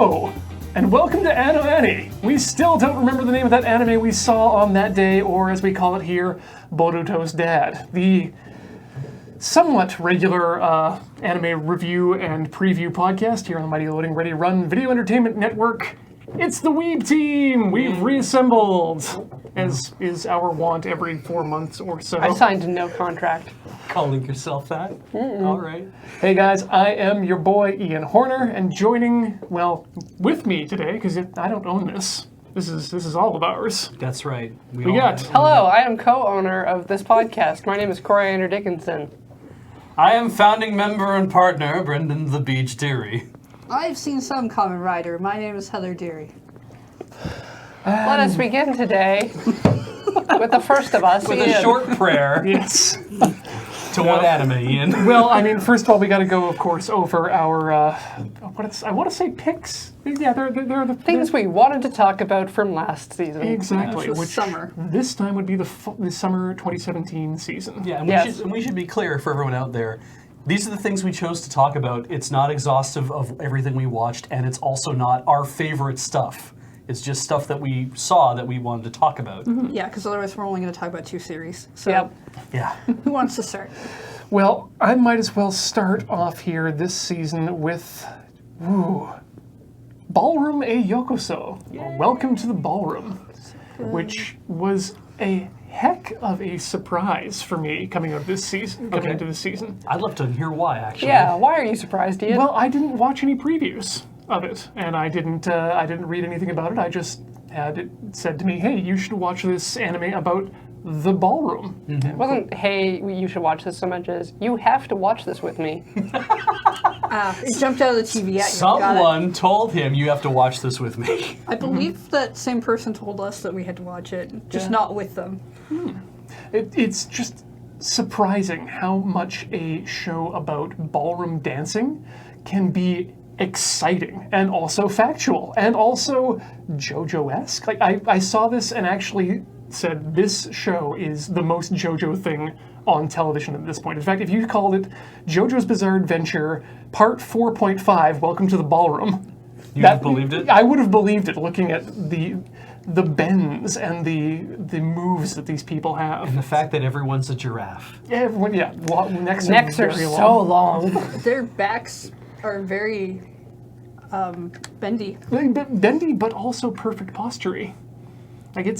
Hello, and welcome to AnoAni. We still don't remember the name of that anime we saw on that day, or as we call it here, Boruto's dad. The somewhat regular anime review and preview podcast here on the mighty LoadingReadyRun Video Entertainment Network. It's the Weeb-team! We've reassembled, as is our wont every 4 months or so. I signed no contract. Calling yourself that? All right. Hey guys, I am your boy Ian Horner, and joining, well, with me today, because I don't own this. This is all of ours. That's right. We got... Hello, I am co-owner of this podcast. My name is Cori Dickinson. I am founding member and partner, Brendan the Beej Deary. I've seen some Kamen Rider. My name is Heather Deary. Let us begin today with the first of us, With Ian. a short prayer Yes. to what anime, Ian? Well, I mean, first of all, we got to go, of course, over our, I want to say picks. Yeah, they're the Things we wanted to talk about from last season. Exactly, Which was which summer. this time would be the summer 2017 season. Yeah, and Yes. we should be clear for everyone out there. These are the things we chose to talk about. It's not exhaustive of everything we watched, and it's also not our favorite stuff. It's just stuff that we saw that we wanted to talk about. Mm-hmm. Yeah, because otherwise we're only going to talk about 2 series. So Yep. Yeah. who wants to start? Well, I might as well start off here this season with, Ballroom A Yokoso, or Welcome to the Ballroom, which was a heck of a surprise for me coming into this season. I'd love to hear why, actually. Yeah, why are you surprised, Ian? Well, I didn't watch any previews of it, and I didn't read anything about it. I just had it said to me, "Hey, you should watch this anime about the ballroom." It wasn't, hey, you should watch this so much as, you have to watch this with me. It jumped out of the TV at you. Got Someone told him, you have to watch this with me. it. I believe that same person told us that we had to watch it, just not with them. It's just surprising how much a show about ballroom dancing can be exciting and also factual and also JoJo-esque. Like I saw this and actually said this show is the most JoJo thing on television at this point. In fact, if you called it JoJo's Bizarre Adventure Part 4.5, Welcome to the Ballroom, You would have believed it? I would have believed it, looking at the bends and the moves that these people have. And the fact that everyone's a giraffe. Everyone, necks Necks are very so long. Their backs are very bendy. Bendy, but also perfect posturing. Like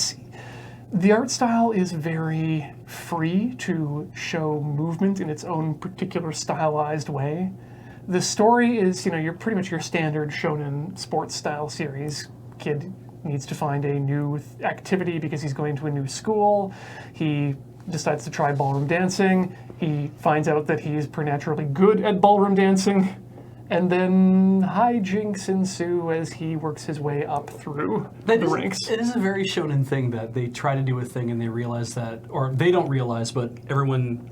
the art style is very free to show movement in its own particular stylized way. The story is, you're pretty much your standard shonen sports style series. Kid needs to find a new activity because he's going to a new school. He decides to try ballroom dancing. He finds out that he is preternaturally good at ballroom dancing. And then hijinks ensue as he works his way up through the ranks. It is a very shonen thing that they try to do a thing and they realize that, or they don't realize, but everyone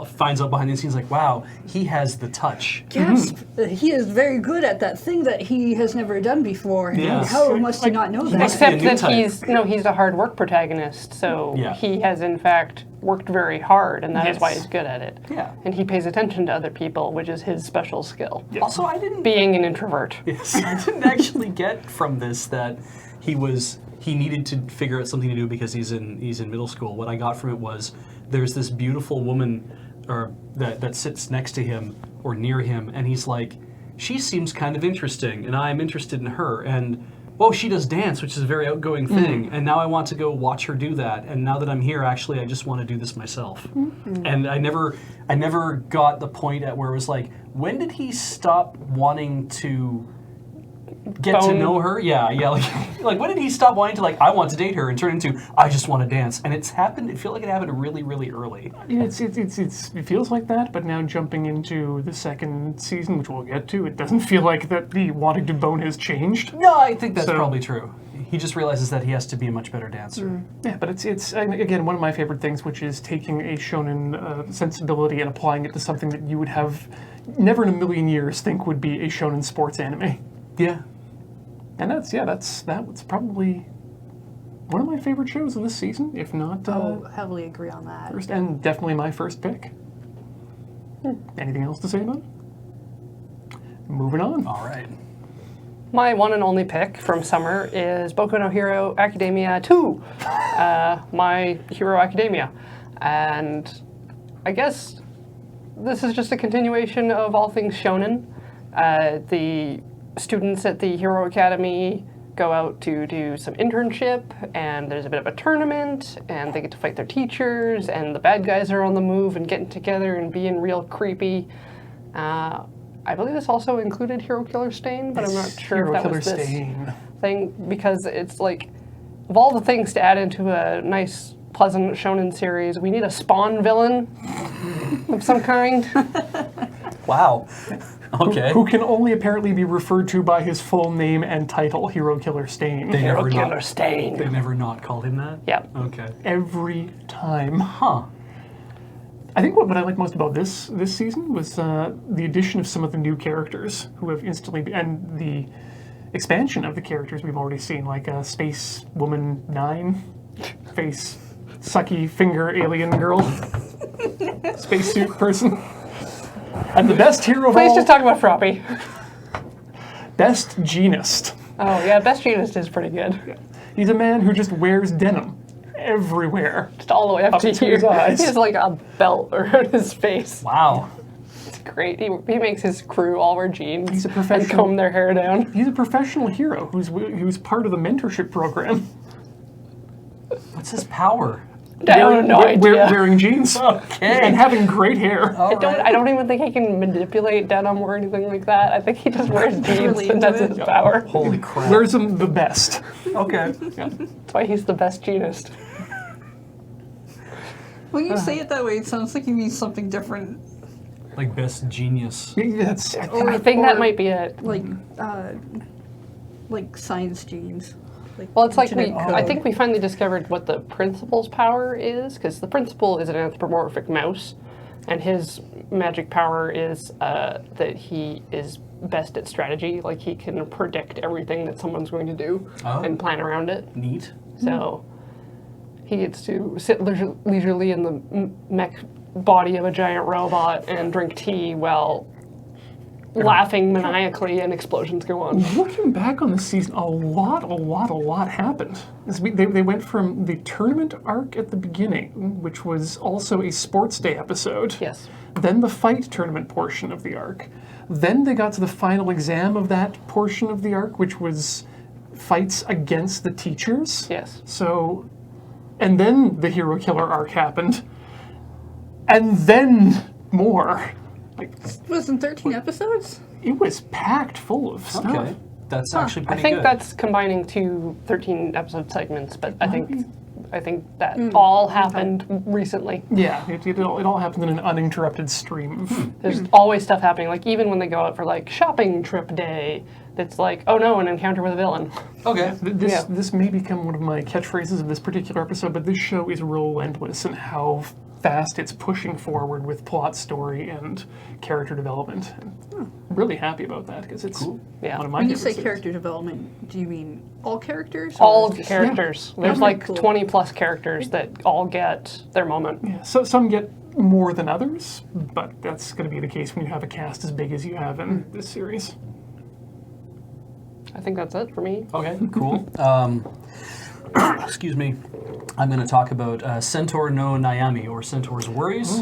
finds out behind the scenes like, wow, he has the touch. Gasp! He is very good at that thing that he has never done before. Yes. How must he not know that? must be a Except new that type. he's a hard work protagonist, so Yeah. he has in fact worked very hard, and that is why Yes. he's good at it. Yeah. And he pays attention to other people, which is his special skill. Also, I didn't Being an introvert. Yes, I didn't actually get from this that he needed to figure out something to do because he's in middle school. What I got from it was there's this beautiful woman that sits next to him or near him, and he's like, she seems kind of interesting, and I'm interested in her, and she does dance, which is a very outgoing thing, and now I want to go watch her do that, and now that I'm here, actually, I just want to do this myself. And I never got the point at where it was like, when did he stop wanting to get to know her? Yeah, like when did he stop wanting to, like, I want to date her, and turn into, I just want to dance? And it feel like it happened really, really early. It feels like that, but now jumping into the second season, which we'll get to, it doesn't feel like that the wanting to bone has changed. No, I think that's So- probably true. He just realizes that he has to be a much better dancer. Yeah, but it's again one of my favorite things, which is taking a shonen sensibility and applying it to something that you would have never in a million years think would be a shonen sports anime. Yeah. And that's probably one of my favorite shows of this season, if not Heavily agree on that. first, and definitely my first pick. Anything else to say about it? Moving on. All right. my one and only pick from summer is Boku no Hero Academia 2, My Hero Academia. And I guess this is just a continuation of all things shonen. The students at the Hero Academy go out to do some internship, and there's a bit of a tournament, and they get to fight their teachers, and the bad guys are on the move and getting together and being real creepy. I believe this also included Hero Killer Stain, but I'm not sure Hero if that Killer was this Stain. thing, because it's like, of all the things to add into a nice, pleasant shonen series, we need a Spawn villain of some kind. Wow. Okay. Who can only apparently be referred to by his full name and title, Hero Killer Stain. They Hero never Killer not, Stain. They never not called him that? Yep. Okay. Every time. Huh. I think what I like most about this season was the addition of some of the new characters who have instantly, and the expansion of the characters we've already seen, like Space Woman 9, face sucky finger alien girl, spacesuit person, and the best hero of Please all, just talk about Froppy. Best Genist. Oh yeah, Best Genist is pretty good. He's a man who just wears denim everywhere. Just all the way up to to here. his eyes. He has like a belt around his face. Wow. It's great. He makes his crew all wear jeans He's a and professional. comb their hair down. He's a professional hero who's part of the mentorship program. What's his power? I have no idea. Wearing jeans Okay. and having great hair. I don't even think he can manipulate denim or anything like that. I think he just wears jeans really and that's into his it. power. Holy crap. Wears them the best. Okay. That's why he's the best genist. When you say it that way, it sounds like you mean something different. Like best genius. That's I think that might be it. Like science genes. Well, it's like internet I code. think we finally discovered what the principal's power is, because the principal is an anthropomorphic mouse, and his magic power is that he is best at strategy. Like, he can predict everything that someone's going to do and plan around it. Neat. So he gets to sit leisurely in the mech body of a giant robot and drink tea while laughing maniacally and explosions go on. Looking back on the season, a lot happened. They went from the tournament arc at the beginning, which was also a sports day episode. Yes. Then the fight tournament portion of the arc. Then they got to the final exam of that portion of the arc, which was fights against the teachers. Yes. So, and then the hero killer arc happened. And then more. Like, It was in 13 episodes? it was packed full of stuff. Okay. That's actually I pretty think good. that's combining 2 13-episode segments, but I think that all happened recently. Yeah, it all happened in an uninterrupted stream. There's always stuff happening. Like, even when they go out for like shopping trip day, it's like, oh no, an encounter with a villain. Okay. This may become one of my catchphrases of this particular episode, but this show is relentless in how fast it's pushing forward with plot, story, and character development. I'm really happy about that, because it's Yeah. one of my When you favorite say series. character development, do you mean all characters? All just- characters. There's Okay, like cool. 20 plus characters that all get their moment. Yeah, so some get more than others, but that's going to be the case when you have a cast as big as you have in this series. I think that's it for me. Okay, cool. Excuse me. I'm going to talk about Centaur no Nayami, or Centaur's Worries.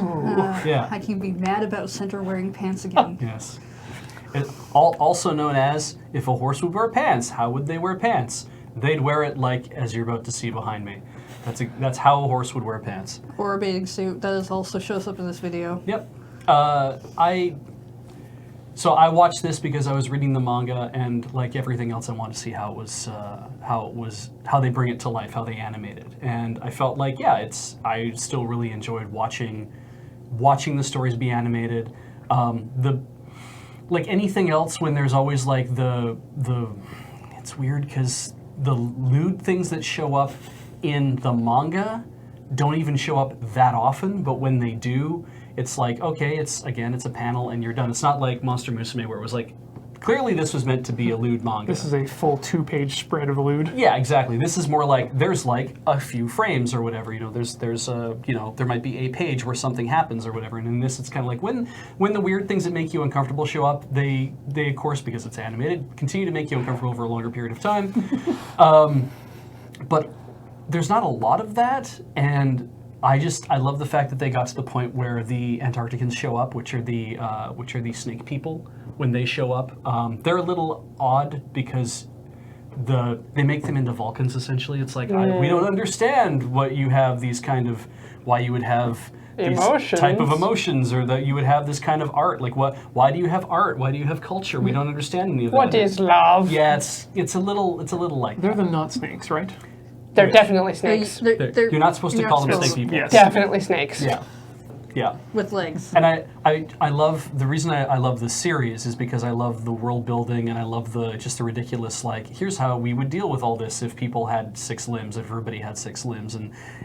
Yeah. I can be mad about Centaur wearing pants again. Yes. Also known as, if a horse would wear pants, how would they wear pants? They'd wear it like, as you're about to see behind me. That's how a horse would wear pants. Or a bathing suit. That also shows up in this video. Yep. So I watched this because I was reading the manga, and like everything else, I wanted to see how they bring it to life, how they animate it, and I felt like I still really enjoyed watching the stories be animated. Like anything else, when there's always like it's weird because the lewd things that show up in the manga don't even show up that often, but when they do, it's like, okay, it's a panel and you're done. It's not like Monster Musume where it was like Clearly, this was meant to be a lewd manga. This is a full 2-page spread of lewd. Yeah, exactly. This is more like there's like a few frames or whatever. You know, there's a there might be a page where something happens or whatever. And in this, it's kind of like when the weird things that make you uncomfortable show up, they of course, because it's animated, continue to make you uncomfortable for a longer period of time. But there's not a lot of that, and I love the fact that they got to the point where the Antarcticans show up, which are the snake people. When they show up, they're a little odd because they make them into Vulcans essentially. It's like we don't understand what you have these kind of why you would have these type of emotions, or that you would have this kind of art. Like why do you have art? Why do you have culture? We don't understand any of that. What is love? Yeah, it's a little like They're the not snakes, right? They're definitely snakes. you're not supposed to call them snake people. Yes. Definitely snakes. Yeah. With legs. And I love, the reason I love this series is because I love the world building, and I love the ridiculous, like, here's how we would deal with all this if people had 6 limbs, if everybody had 6 limbs,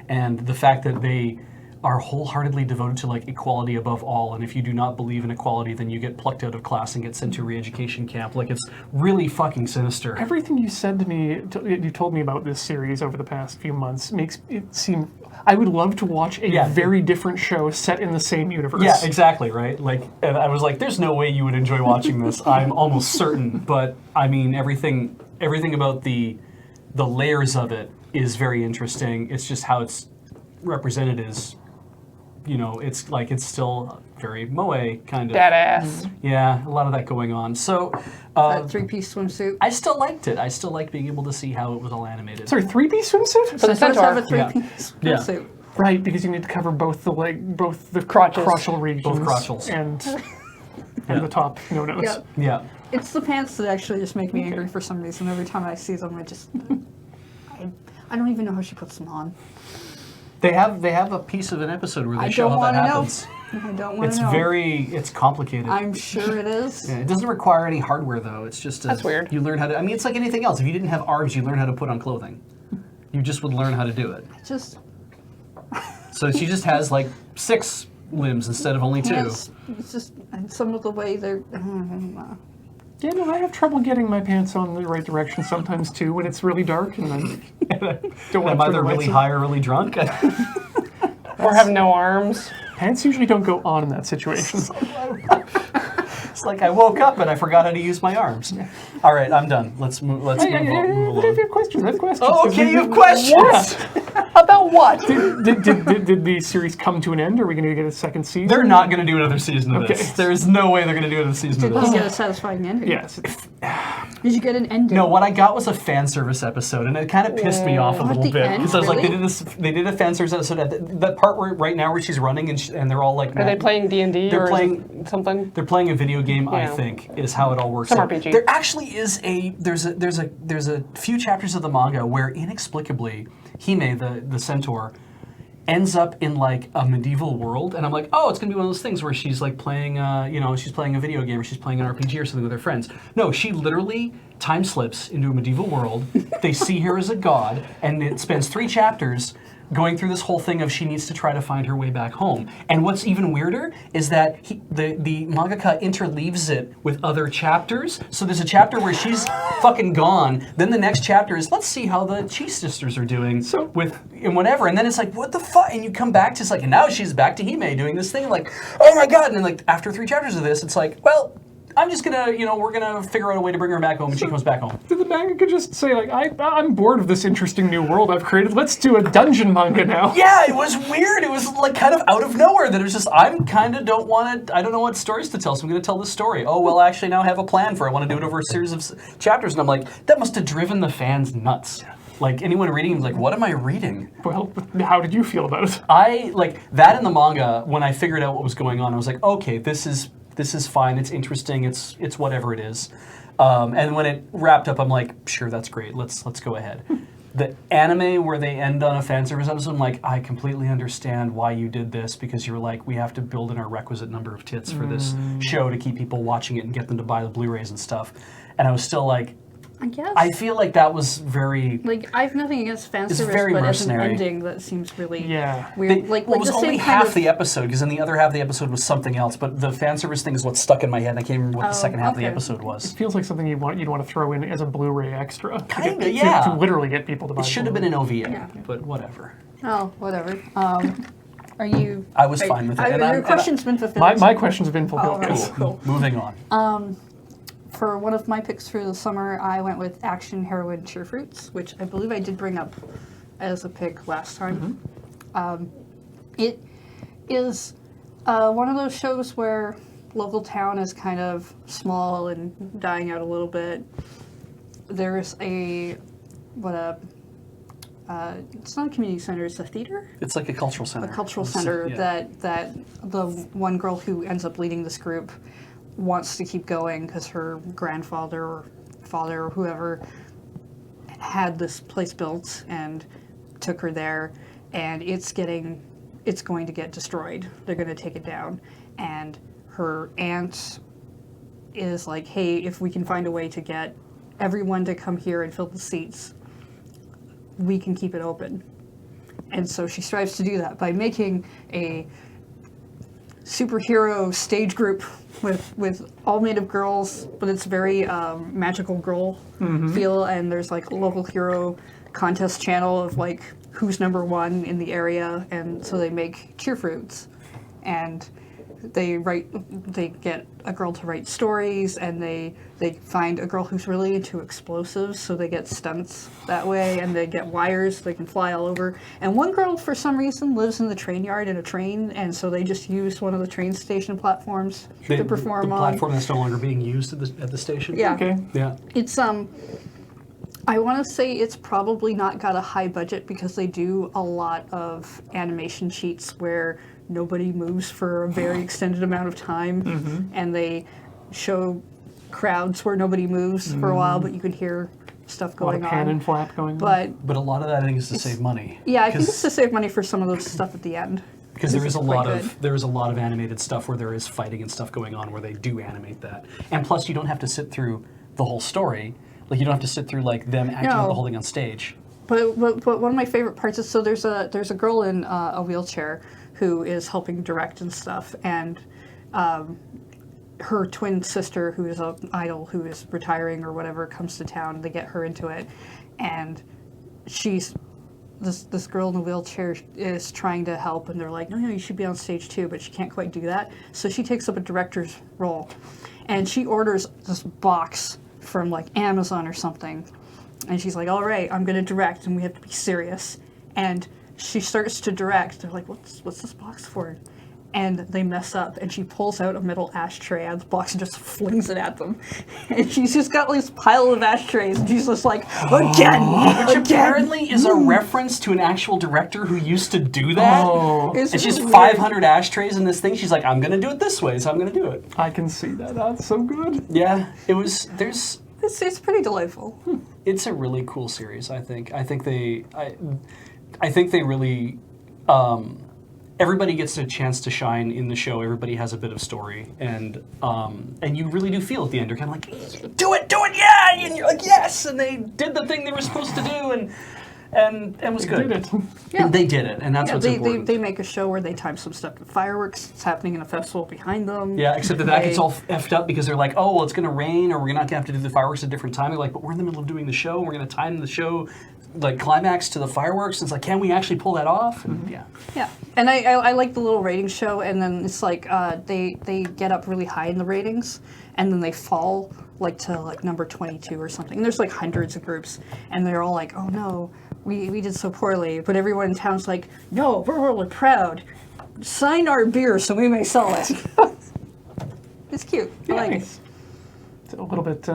and the fact that they are wholeheartedly devoted to like equality above all, and if you do not believe in equality, then you get plucked out of class and get sent to a re-education camp. Like, it's really fucking sinister. Everything you said to me, you told me about this series over the past few months, makes it seem... I would love to watch a very different show set in the same universe. Yeah, exactly, right? Like, and I was like, there's no way you would enjoy watching this. I'm almost certain. But, I mean, everything about the layers of it is very interesting. It's just how it's represented is... it's like it's still very moe kind of. Dead ass. Yeah, a lot of that going on. So, That 3-piece swimsuit. I still liked it. I still liked being able to see how it was all animated. Sorry, 3-piece swimsuit? For the Centaurs have a Centaur. 3-piece Yeah. swimsuit. Right, because you need to cover both the Crotches. crotchal regions. Both crotchals. And the top no-nos. Yeah. Yeah. It's the pants that actually just make me angry for some reason. Every time I see them, I don't even know how she puts them on. They have a piece of an episode where they I show don't how that want to know. happens. I don't want to know. It's complicated. I'm sure it is. Yeah, it doesn't require any hardware though. It's just That's weird. You learn how to. I mean, it's like anything else. If you didn't have arms, you learn how to put on clothing. You just would learn how to do it. Just So she just has like 6 limbs instead of only 2. pants. It's just and some of the way they're. Yeah, no, I have trouble getting my pants on the right direction sometimes too when it's really dark and I don't want I'm to either really high or really drunk. Or have no arms. Pants usually don't go on in that situation. It's like I woke up and I forgot how to use my arms. All right, I'm done. Let's move. Let's move If along. you have questions, I have questions. Oh, okay, you have questions. About what? Did the series come to an end? Are we going to get a second season? They're not going to do another season of this. Okay. There is no way they're going to do another season of Did you this. get a satisfying ending? Yes. Did you get an ending? No, what I got was a fan service episode, and it kind of pissed me off a At little the bit end, because I was like, really? they did a fan service episode at that part where right now where she's running and they're all like, Are they playing D&D They're or playing- something? They're playing a video game, I Yeah. think, is how it all works. Some out. RPG. There actually is there's a few chapters of the manga where inexplicably Hime, the centaur, ends up in like a medieval world, and I'm like, oh, it's gonna be one of those things where she's like playing, she's playing a video game or she's playing an RPG or something with her friends. No, she literally time slips into a medieval world. They see her as a god, and it spends 3 chapters going through this whole thing of she needs to try to find her way back home. And what's even weirder is that the mangaka interleaves it with other chapters. So there's a chapter where she's fucking gone. Then the next chapter is, let's see how the Cheese sisters are doing and whatever. And then it's like, what the fuck? And you come back to, it's like, and now she's back to Hime doing this thing. Like, oh my God. And then like after 3 chapters of this, it's like, well, I'm just gonna, we're gonna figure out a way to bring her back home, and she comes back home. Did the manga just say, like, I'm bored of this interesting new world I've created. Let's do a dungeon manga now. Yeah, it was weird. It was like kind of out of nowhere that it was just, I don't know what stories to tell, so I'm going to tell this story. Oh, well, actually now I have a plan for it. I want to do it over a series of chapters. And I'm like, that must have driven the fans nuts. Like, anyone reading was like, what am I reading? Well, how did you feel about it? I, like, that in the manga, when I figured out what was going on, I was like, okay, this is fine, it's interesting, it's whatever it is. And when it wrapped up, I'm like, sure, that's great, let's go ahead. The anime where they end on a fan service episode, I'm like, I completely understand why you did this, because you were like, we have to build in our requisite number of tits for this show to keep people watching it and get them to buy the Blu-rays and stuff. And I was still like, I guess. I feel like that was very. Like, I have nothing against fan It's service, very but mercenary. as an ending, that seems really Yeah. weird. Well, it was the only same half kind of, the episode, because then the other half of the episode was something else. But the fan service thing is what stuck in my head, and I can't remember what the Oh, second half of the okay. episode It was. feels like something you'd want to throw in as a Blu-ray extra. Kinda, to yeah. To literally get people to buy It should have been Blu-ray. an OVA, Yeah. but whatever. Oh, whatever. Are you... I was fine with it. And Your question's been fulfilled. My questions have been fulfilled. All right. Cool. Moving on. For one of my picks for the summer, I went with Action Heroine Fruits, which I believe I did bring up as a pick last time. It is one of those shows where local town is kind of small and dying out a little bit. There's it's not a community center, it's a theater? It's like a cultural center. A cultural center Yeah. that the one girl who ends up leading this group wants to keep going because her grandfather or father or whoever had this place built and took her there, and it's going to get destroyed. They're going to take it down, and her aunt is like, hey, if we can find a way to get everyone to come here and fill the seats, we can keep it open. And so she strives to do that by making a superhero stage group with all made of girls, but it's very magical girl feel, and there's like a local hero contest channel of like who's number one in the area, and so they make cheer fruits, and they get a girl to write stories, and they find a girl who's really into explosives, so they get stunts that way, and they get wires, they can fly all over. And one girl, for some reason, lives in the train yard in a train, and so they just use one of the train station platforms to perform the on. platform that's no longer being used at the station. Yeah. Okay. Yeah. It's I want to say it's probably not got a high budget because they do a lot of animation sheets where nobody moves for a very extended amount of time, and they show crowds where nobody moves for a while, but you can hear stuff A lot going of pan on. and flap going on. But a lot of that I think is to save money. Yeah, I think it's to save money for some of those stuff at the end. Because This is quite good. there is a lot of animated stuff where there is fighting and stuff going on where they do animate that, and plus you don't have to sit through the whole story. Like you don't have to sit through like them acting out the whole thing on stage. But one of my favorite parts is, so there's a girl in a wheelchair who is helping direct and stuff, and her twin sister, who is an idol who is retiring or whatever, comes to town. They get her into it, and she's this girl in the wheelchair is trying to help, and they're like, no, you should be on stage too, but she can't quite do that. So she takes up a director's role, and she orders this box from like Amazon or something, and she's like, all right, I'm gonna direct, and we have to be serious. And she starts to direct. They're like, what's this box for? And they mess up, and she pulls out a metal ashtray out of the box and just flings it at them. And she's just got this pile of ashtrays, and she's just like, again. Which apparently is a reference to an actual director who used to do that. Oh, It's And she's weird. 500 ashtrays in this thing. She's like, I'm gonna do it this way, so I'm gonna do it. I can see that. That's so good. Yeah, it was. There's. It's pretty delightful. It's a really cool series. I think they really. Everybody gets a chance to shine in the show. Everybody has a bit of story, and you really do feel at the end. You're kind of like, do it, yeah, and you're like, yes, and they did the thing they were supposed to do, and was good. Did it. Yeah. And they did it, and that's Yeah, what's important. they make a show where they time some stuff with fireworks. It's happening in a festival behind them. Yeah, except that gets all effed up because they're like, oh, well, it's going to rain, or we're not going to have to do the fireworks at a different time. They're like, but we're in the middle of doing the show, and we're going to time the show, like, climax to the fireworks. And it's like, can we actually pull that off? And, yeah. Yeah, and I like the little rating show, and then it's like they get up really high in the ratings, and then they fall like to like number 22 or something. And there's like hundreds of groups, and they're all like, oh no, we did so poorly. But everyone in town's like, no, we're really proud. Sign our beer so we may sell it. It's cute. I like it. Nice. It's a little bit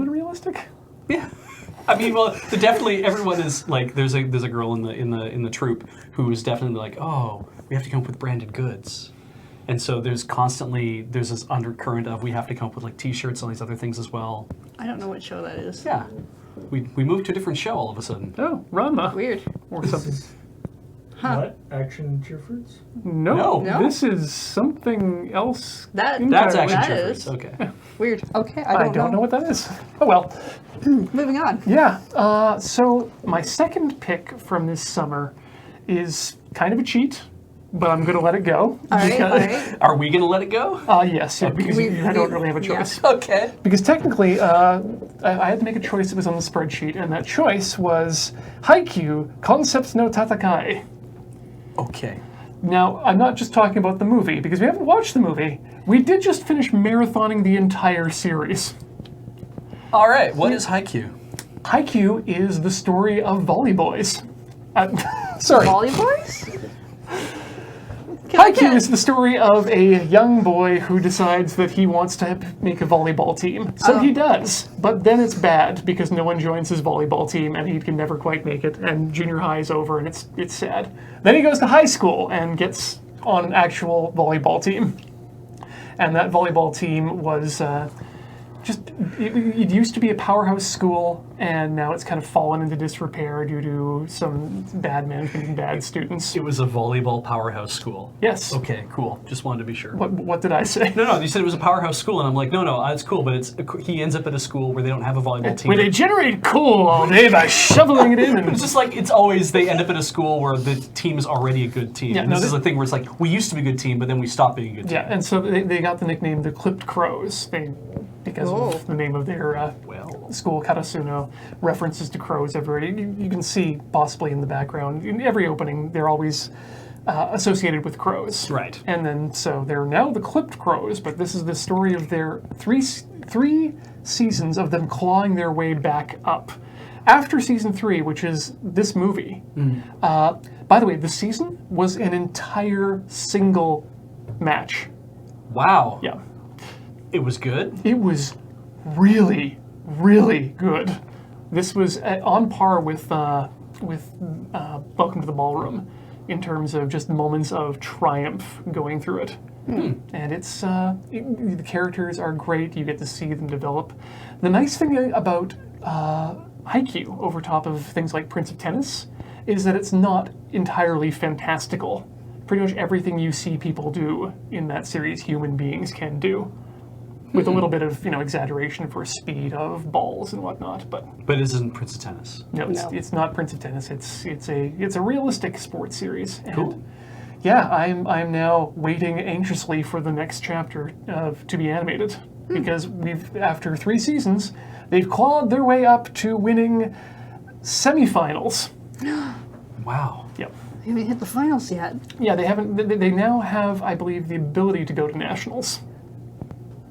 realistic. Yeah. I mean, well, definitely everyone is like. There's a girl in the troupe who is definitely like, oh, we have to come up with branded goods, and so there's this undercurrent of we have to come up with like T-shirts and all these other things as well. I don't know what show that is. Yeah, we moved to a different show all of a sudden. Oh, Rama. Weird. Or something. What? Action cheer fruits? No, No? this is something else. That That's entirely. action That cheer is. fruits. Okay. Weird. Okay, I don't know what that is. Oh well. Moving on. Yeah. So my second pick from this summer is kind of a cheat, but I'm going to let it go. All right. Are we going to let it go? Yes, yeah, because I don't really have a yeah. choice. Okay. Because technically, I had to make a choice that was on the spreadsheet, and that choice was Haikyuu Concept no Tatakai. Okay. Now, I'm not just talking about the movie, because we haven't watched the movie. We did just finish marathoning the entire series. All right. What is Haikyuu? Haikyuu is the story of Volley Boys. Sorry. Volley Boys? Haikyuu is the story of a young boy who decides that he wants to make a volleyball team. So he does, but then it's bad because no one joins his volleyball team and he can never quite make it, and junior high is over and it's sad. Then he goes to high school and gets on an actual volleyball team. And that volleyball team was it used to be a powerhouse school, and now it's kind of fallen into disrepair due to some bad management and bad students. It was a volleyball powerhouse school. Yes. Okay, cool. Just wanted to be sure. What did I say? No, you said it was a powerhouse school, and I'm like, no, that's cool, but he ends up at a school where they don't have a volleyball team. Where they generate coal all day by shoveling it in. And It's just like, it's always, they end up at a school where the team is already a good team. Yeah, And no, this is they- the thing where it's like, we used to be a good team, but then we stopped being a good team. yeah, and so they got the nickname the Clipped Crows. Because of the name of their school, Karasuno, references to crows everywhere. You can see possibly in the background, in every opening, they're always associated with crows. Right. And then, so they're now the Clipped Crows, but this is the story of their three seasons of them clawing their way back up. After season 3, which is this movie, by the way, the season was an entire single match. Wow. Yeah. It was good? It was really, really good. This was on par with Welcome to the Ballroom in terms of just moments of triumph going through it. And it's the characters are great. You get to see them develop. The nice thing about Haikyuu, over top of things like Prince of Tennis, is that it's not entirely fantastical. Pretty much everything you see people do in that series, human beings can do. With a little bit of exaggeration for speed of balls and whatnot, but But it isn't Prince of Tennis. no, it's not Prince of Tennis. It's a realistic sports series. And Cool. yeah, I'm now waiting anxiously for the next chapter to be animated because after 3 seasons, they've clawed their way up to winning semifinals. Wow. Yep. We haven't hit the finals yet. Yeah, they haven't. They now have, I believe, the ability to go to nationals.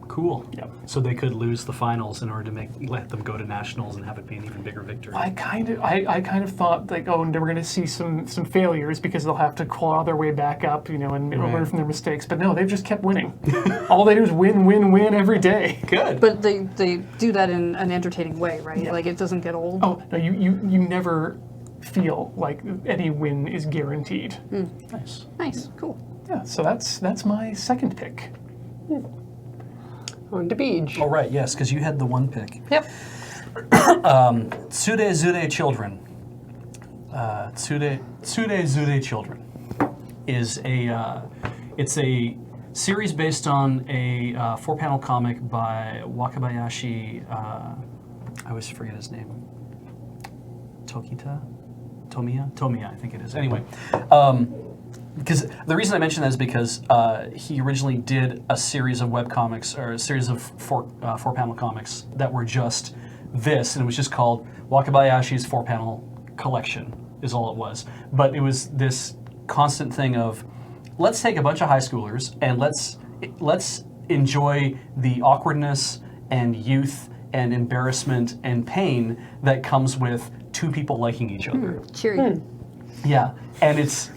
Cool. Yep. So they could lose the finals in order to let them go to nationals and have it be an even bigger victory. I kind of thought like, and we're going to see some failures because they'll have to claw their way back up, and learn from their mistakes. But no, they've just kept winning. All they do is win, win, win every day. Good. But they do that in an entertaining way, right? Yeah. Like it doesn't get old. Oh no, you never feel like any win is guaranteed. Nice. Nice, cool. Yeah, so that's my second pick. On to Beej. Oh, right, yes, because you had the one pick. Yep. Tsurezure Children. Tsurezure Children is it's a series based on a 4-panel comic by Wakabayashi. I always forget his name. Tomiya, I think it is. Anyway, because the reason I mention that is because he originally did a series of webcomics, or a series of four-panel comics that were just this, and it was just called Wakabayashi's 4-panel collection, is all it was. But it was this constant thing of, let's take a bunch of high schoolers and let's enjoy the awkwardness and youth and embarrassment and pain that comes with 2 people liking each other. Cheery. Yeah, and it's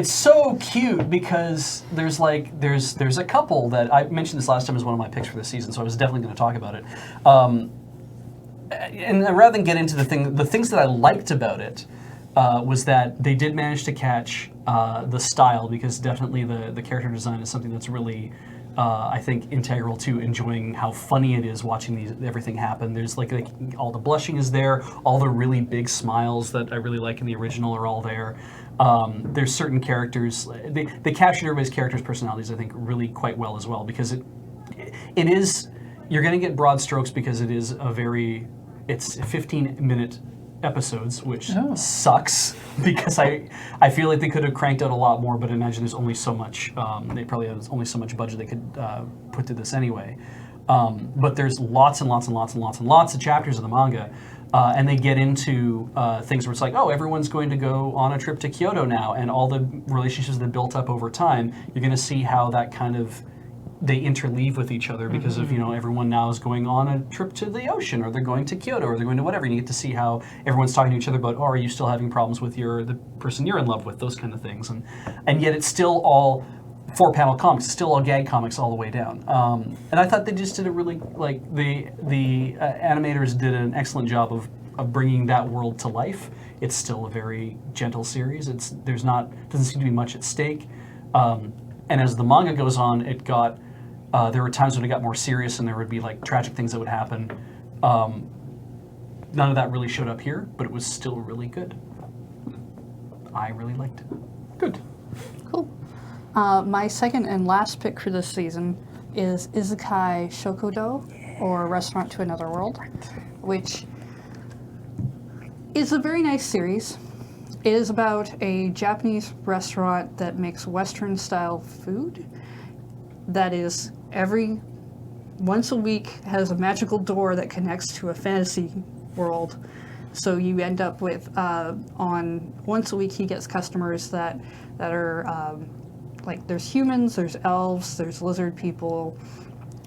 so cute because there's a couple that I mentioned this last time as one of my picks for this season, so I was definitely going to talk about it. And rather than get into the things that I liked about it was that they did manage to catch the style, because definitely the character design is something that's really I think integral to enjoying how funny it is watching everything happen. There's like all the blushing is there, all the really big smiles that I really like in the original are all there. There's certain characters, they captured everybody's characters' personalities, I think, really quite well as well, because it is, you're going to get broad strokes because it is it's 15-minute episodes, which sucks, because I feel like they could have cranked out a lot more, but I imagine there's only so much, they probably have only so much budget they could put to this anyway. But there's lots and lots and lots and lots and lots of chapters of the manga, and they get into things where it's like, oh, everyone's going to go on a trip to Kyoto now, and all the relationships that built up over time, you're going to see how that kind of, they interleave with each other because of, everyone now is going on a trip to the ocean, or they're going to Kyoto, or they're going to whatever, and you get to see how everyone's talking to each other about, oh, are you still having problems with the person you're in love with, those kind of things. And yet it's still all 4-panel comics, it's still all gag comics all the way down. And I thought they just did a really, like, the animators did an excellent job of bringing that world to life. It's still a very gentle series. Doesn't seem to be much at stake. And as the manga goes on, there were times when it got more serious and there would be like tragic things that would happen. None of that really showed up here, but it was still really good. I really liked it. Good. Cool. My second and last pick for this season is Isekai Shokudo, or Restaurant to Another World, which is a very nice series. It is about a Japanese restaurant that makes Western-style food that is once a week has a magical door that connects to a fantasy world. So you end up with, on once a week he gets customers that are, like, there's humans, there's elves, there's lizard people,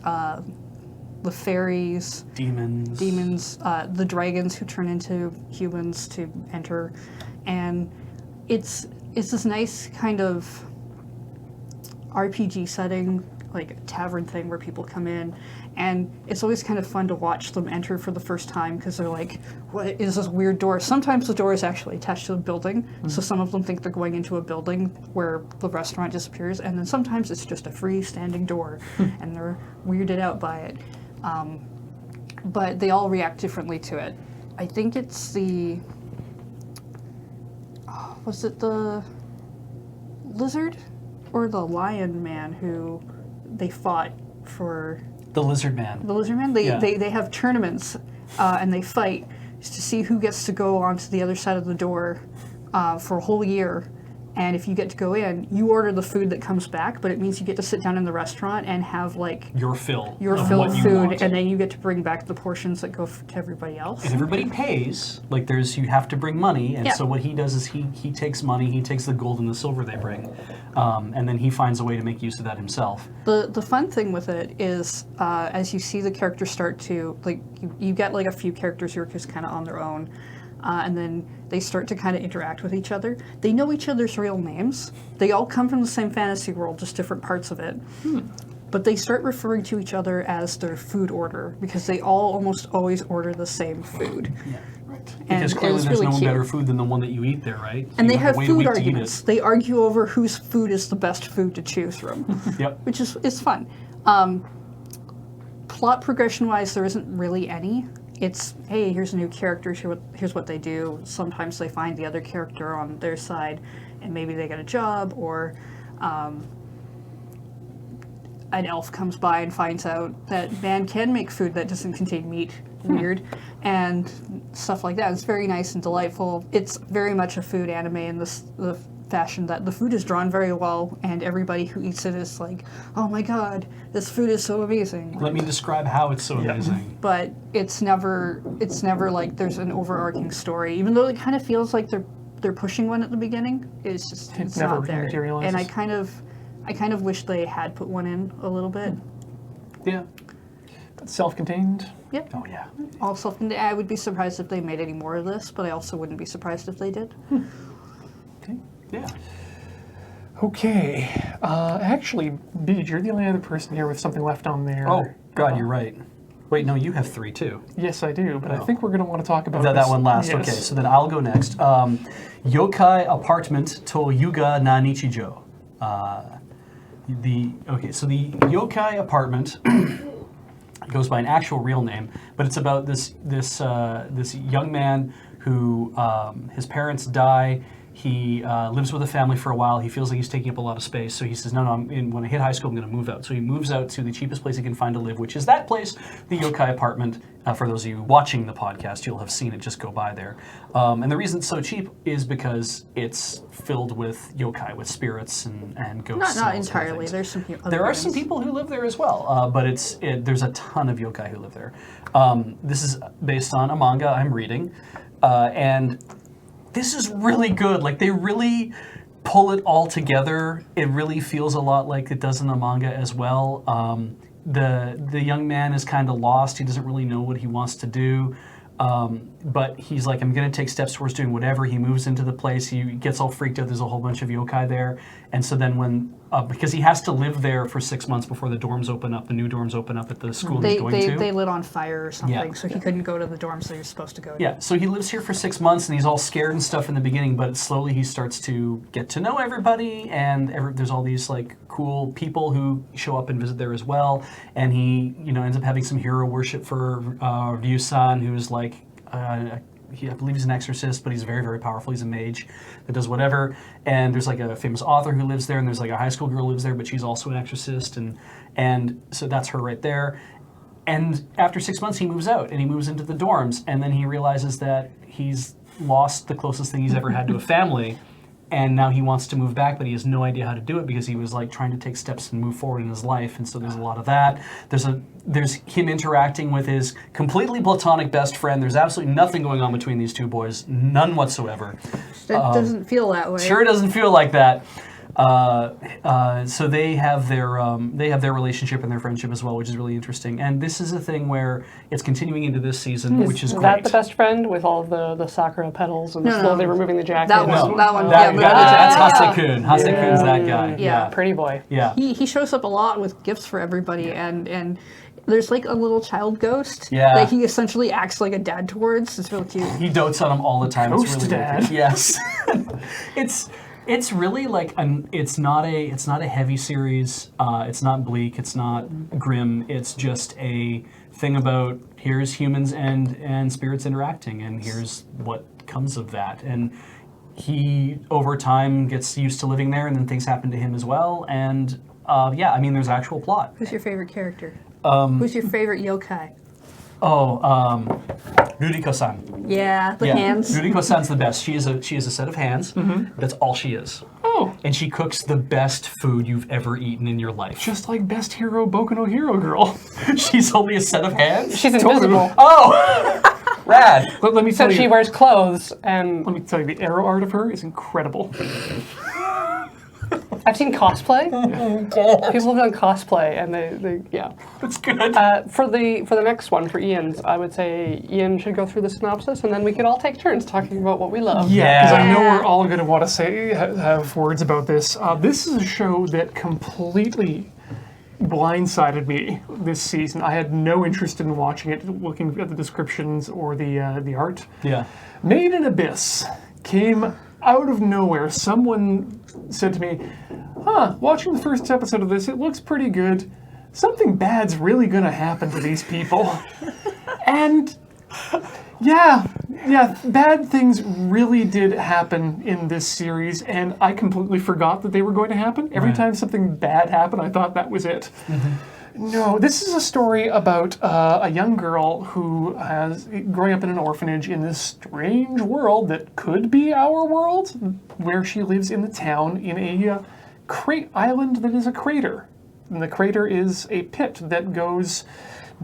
the fairies, demons, the dragons who turn into humans to enter, and it's this nice kind of RPG setting, like a tavern thing where people come in, and it's always kind of fun to watch them enter for the first time because they're like, what is this weird door? Sometimes the door is actually attached to a building, so some of them think they're going into a building where the restaurant disappears, and then sometimes it's just a freestanding door and they're weirded out by it. But they all react differently to it. I think it's was it the lizard or the lion man who they fought for? The lizard man. The lizard man? They have tournaments and they fight to see who gets to go onto the other side of the door for a whole year. And if you get to go in, you order the food that comes back, but it means you get to sit down in the restaurant and have, like, your fill of what you food, want. and then you get to bring back the portions that go to everybody else. And everybody pays. Like, you have to bring money, and so what he does is he takes money, he takes the gold and the silver they bring, and then he finds a way to make use of that himself. The fun thing with it is, as you see the characters start to, like, you get, like, a few characters who are just kind of on their own, and then they start to kind of interact with each other. They know each other's real names. They all come from the same fantasy world, just different parts of it. But they start referring to each other as their food order because they all almost always order the same food. Yeah, right. And Because clearly there's really no cute. better food than the one that you eat there, right? And You they have wait a food week to eat arguments. it. They argue over whose food is the best food to choose from, Yep. which is fun. Plot progression-wise, there isn't really any. It's, hey, here's a new character, here's what they do. Sometimes they find the other character on their side, and maybe they get a job, or an elf comes by and finds out that man can make food that doesn't contain meat. Weird. And stuff like that. It's very nice and delightful. It's very much a food anime in the fashion that the food is drawn very well, and everybody who eats it is like, oh my god, this food is so amazing. Let me describe how it's so amazing. But it's never like there's an overarching story, even though it kind of feels like they're pushing one at the beginning. It's never not there. materializes. And I kind of wish they had put one in a little bit. Yeah. Self-contained. Yep. Oh yeah. All self-contained. I would be surprised if they made any more of this, but I also wouldn't be surprised if they did. Okay. Yeah. Okay. Actually, Beej, you're the only other person here with something left on there. Oh, God, you're right. Wait, no, you have 3 too. Yes, I do, but I think we're going to want to talk about That this. one last. Yes. Okay, so then I'll go next. Yokai Apartment to Yuga na Nichijo. The Yokai Apartment goes by an actual real name, but it's about this young man who his parents die, He lives with a family for a while. He feels like he's taking up a lot of space. So he says, no, when I hit high school, I'm going to move out. So he moves out to the cheapest place he can find to live, which is that place, the Yokai Apartment. For those of you watching the podcast, you'll have seen it just go by there. And the reason it's so cheap is because it's filled with yokai, with spirits and ghosts. Not and entirely. There's some other There are ones. some people who live there as well, but there's a ton of yokai who live there. This is based on a manga I'm reading, and this is really good. Like, they really pull it all together. It really feels a lot like it does in the manga as well. The young man is kind of lost. He doesn't really know what he wants to do. But he's like, I'm going to take steps towards doing whatever. He moves into the place. He gets all freaked out. There's a whole bunch of yokai there. And so then when, because he has to live there for 6 months before the dorms open up, the new dorms open up at the school he's going to. They lit on fire or something, Yeah. so he couldn't go to the dorms that he was supposed to go to. Yeah, so he lives here for 6 months, and he's all scared and stuff in the beginning, but slowly he starts to get to know everybody, and there's all these like cool people who show up and visit there as well, and he ends up having some hero worship for Ryu-san, who's like, I believe he's an exorcist, but he's very, very powerful. He's a mage that does whatever. And there's like a famous author who lives there, and there's like a high school girl who lives there, but she's also an exorcist, and so that's her right there. And after 6 months, he moves out, and he moves into the dorms, and then he realizes that he's lost the closest thing he's ever had to a family, and now he wants to move back, but he has no idea how to do it because he was like trying to take steps and move forward in his life, and so there's a lot of that. There's him interacting with his completely platonic best friend. There's absolutely nothing going on between these two boys, none whatsoever. That doesn't feel that way. Sure doesn't feel like that. So they have their relationship and their friendship as well, which is really interesting. And this is a thing where it's continuing into this season, which is Is great. that the best friend with all of the sakura petals and slowly removing the jacket? That one. No. That one. That- yeah, that's yeah. Hasekun. Hasekun's that guy. Yeah. Pretty boy. Yeah. He shows up a lot with gifts for everybody, and there's like a little child ghost Yeah. that he essentially acts like a dad towards. It's really cute. He dotes on him all the time. Ghost it's really dad. Weird. Yes. It's really like it's not a heavy series. It's not bleak. It's not grim. It's just a thing about here's humans and spirits interacting, and here's what comes of that. And he over time gets used to living there, and then things happen to him as well. And there's actual plot. Who's your favorite character? Who's your favorite yokai? Ruriko-san. Yeah, the hands. Ruriko-san's the best. She is a set of hands. That's all she is. Oh, And she cooks the best food you've ever eaten in your life. just like best hero Boku no Hero girl. She's only a set of hands? She's invisible. Oh! Rad. Let me So tell she you. wears clothes, and Let me tell you, the arrow art of her is incredible. I've seen cosplay. People have done cosplay, and they yeah. That's good. For the next one, for Ian's, I would say Ian should go through the synopsis, and then we could all take turns talking about what we love. Yeah, because I know Yeah. we're all going to want to have words about this. This is a show that completely blindsided me this season. I had no interest in watching it, looking at the descriptions or the art. Yeah. Made in Abyss came out of nowhere. Someone said to me, watching the first episode of this, it looks pretty good. Something bad's really going to happen to these people. And yeah, bad things really did happen in this series, and I completely forgot that they were going to happen. Every Right. time something bad happened, I thought that was it. No, this is a story about a young girl who has growing up in an orphanage in this strange world that could be our world, where she lives in the town in a island that is a crater. And the crater is a pit that goes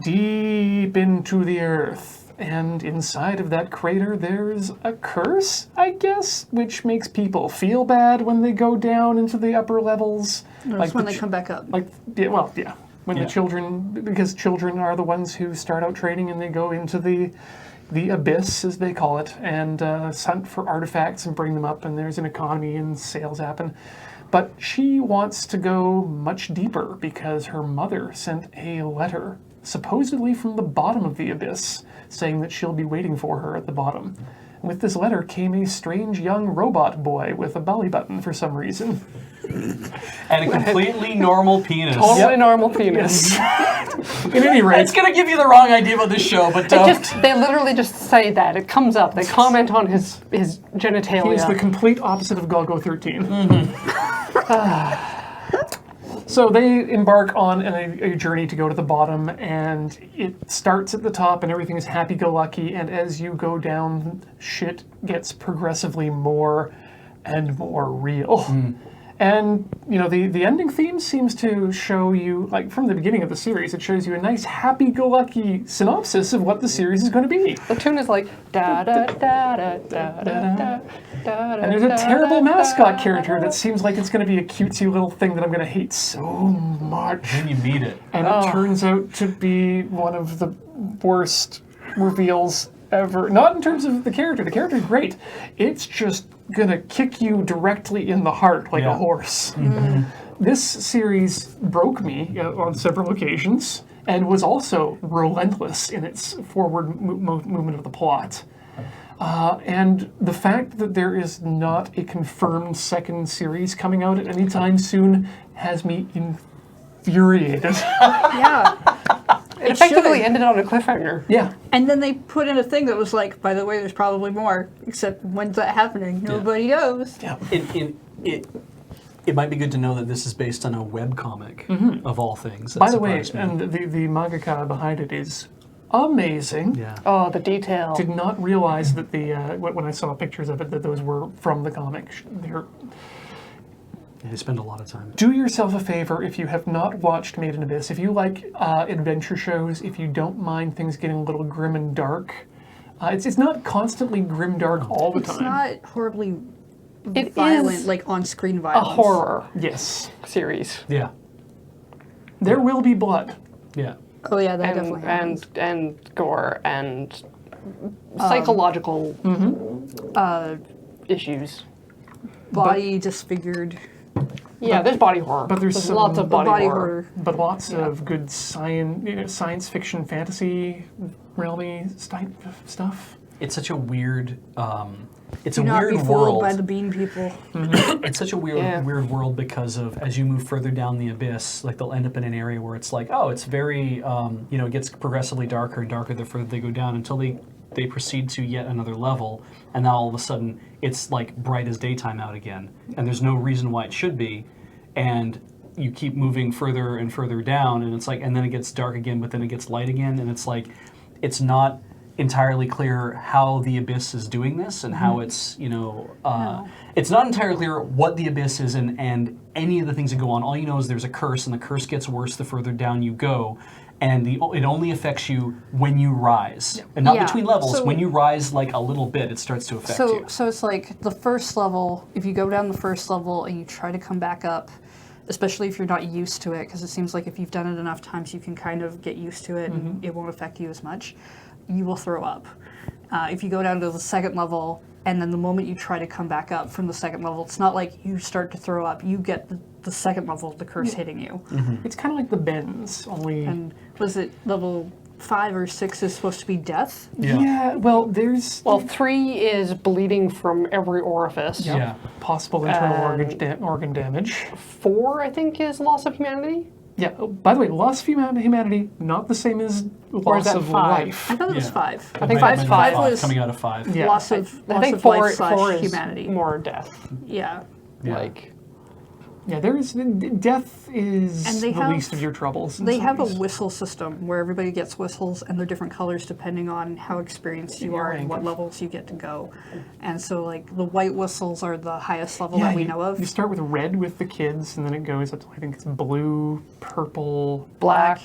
deep into the earth. And inside of that crater, there's a curse, I guess, which makes people feel bad when they go down into the upper levels. That's when they come back up. When the children, because children are the ones who start out training and they go into the abyss, as they call it, and hunt for artifacts and bring them up, and there's an economy and sales happen. But she wants to go much deeper because her mother sent a letter, supposedly from the bottom of the abyss, saying that she'll be waiting for her at the bottom. With this letter came a strange young robot boy with a belly button for some reason. And a completely normal penis. Totally normal penis. In any rate, It's gonna give you the wrong idea about this show, but don't. They literally just say that. It comes up. They comment on his genitalia. he is the complete opposite of Golgo 13. So they embark on a journey to go to the bottom, and it starts at the top, and everything is happy-go-lucky, and as you go down, shit gets progressively more and more real. And, you know, the ending theme seems to show you, like, from the beginning of the series, it shows you a nice happy-go-lucky synopsis of what the series is going to be. The tune is like da da da da da da da. And there's a terrible mascot character that seems like it's going to be a cutesy little thing that I'm going to hate so much. Then you meet it. And it turns out to be one of the worst reveals ever. Not in terms of the character. The character's great. It's just gonna kick you directly in the heart like a horse. This series broke me on several occasions and was also relentless in its forward movement of the plot. And the fact that there is not a confirmed second series coming out at any time soon has me infuriated. Yeah. It effectively ended on a cliffhanger. Yeah. And then they put in a thing that was like, by the way, there's probably more. Except when's that happening? Nobody knows. Yeah. It might be good to know that this is based on a webcomic, of all things. By the way, and the mangaka behind it is amazing. Yeah. Oh, the detail. Did not realize that when I saw pictures of it that those were from the comic. They spend a lot of time. Do yourself a favor if you have not watched Made in Abyss. If you like adventure shows, if you don't mind things getting a little grim and dark, it's not constantly grim dark all the time. It's not horribly It violent, is like on-screen a violence. horror Yes. series. Yeah. There will be blood. Yeah. Oh yeah, that definitely happens. And gore and psychological issues. Body disfigured. Yeah, there's body horror. But there's some lots of body horror. But lots of good science fiction, fantasy, realmy type of stuff. It's such a weird. It's Do a not weird be fooled world. by the bean people. It's such a weird world because of as you move further down the abyss, like they'll end up in an area where it's like, oh, it's very, it gets progressively darker and darker the further they go down until they proceed to yet another level, and now all of a sudden it's like bright as daytime out again, and there's no reason why it should be, and you keep moving further and further down, and it's like, and then it gets dark again, but then it gets light again, and it's like, it's not entirely clear how the abyss is doing this and how it's, it's not entirely clear what the abyss is and any of the things that go on. All you know is there's a curse, and the curse gets worse the further down you go, and it only affects you when you rise, and not between levels. So, when you rise like a little bit, it starts to affect you. So it's like the first level, if you go down the first level and you try to come back up, especially if you're not used to it, because it seems like if you've done it enough times, you can kind of get used to it and it won't affect you as much, you will throw up. If you go down to the second level, and then the moment you try to come back up from the second level, it's not like you start to throw up, you get the second level of the curse hitting you. It's kind of like the bends, only... And was it level 5 or 6 is supposed to be death? Yeah, well, there's... Well, 3 is bleeding from every orifice. Yep. Yeah. Possible internal organ damage. 4, I think, is loss of humanity. Yeah, by the way, loss of humanity, not the same as is loss that of 5? life. I thought it was Yeah. 5. I think Might have five's been 5 was coming out of 5. Yeah. loss I of think life 4 slash is humanity. more death. Yeah. Yeah. Like, Yeah, there is... Death is And they the have- least of your troubles. in They some have a ways. whistle system where everybody gets whistles, and they're different colors depending on how experienced you Your are and rank. what levels you get to go. And so, like, the white whistles are the highest level Yeah, that we you, know of. You start with red with the kids, and then it goes up to, I think it's blue, purple, black.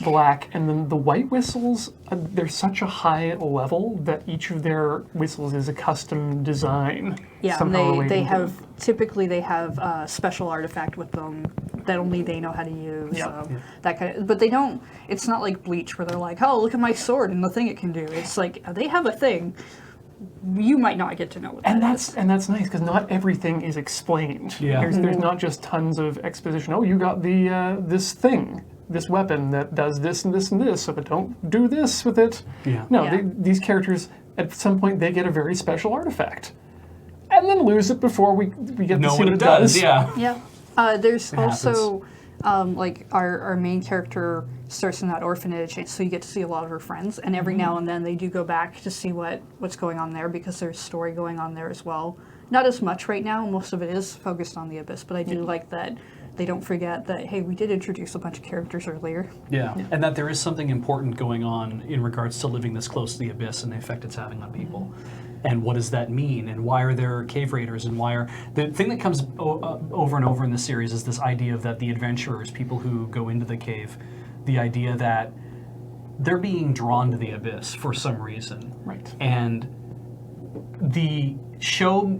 and then the white whistles, they're such a high level that each of their whistles is a custom design. Yeah, and somehow related they to have typically they have a special artifact with them that only they know how to use. Yep. That kind of, but they don't. It's not like Bleach where they're like, "Oh, look at my sword and the thing it can do." It's like they have a thing. You might not get to know what And that that's nice because not everything is explained. Yeah. There's not just tons of exposition. Oh, you got the this thing, this weapon that does this and this and this. So, but don't do this with it. Yeah. No, Yeah. these characters at some point they get a very special artifact, and then lose it before we get to Know see what what it does, yeah. Yeah. There's It also like our main character starts in that orphanage, and so you get to see a lot of her friends. And every now and then they do go back to see what's going on there, because there's story going on there as well. Not as much right now. Most of it is focused on the Abyss, but I do like that they don't forget that, hey, we did introduce a bunch of characters earlier. Yeah, and that there is something important going on in regards to living this close to the Abyss and the effect it's having on people. And what does that mean? And why are there cave raiders? And why are... The thing that comes over and over in the series is this idea of that the adventurers, people who go into the cave, the idea that they're being drawn to the Abyss for some reason. Right. And the show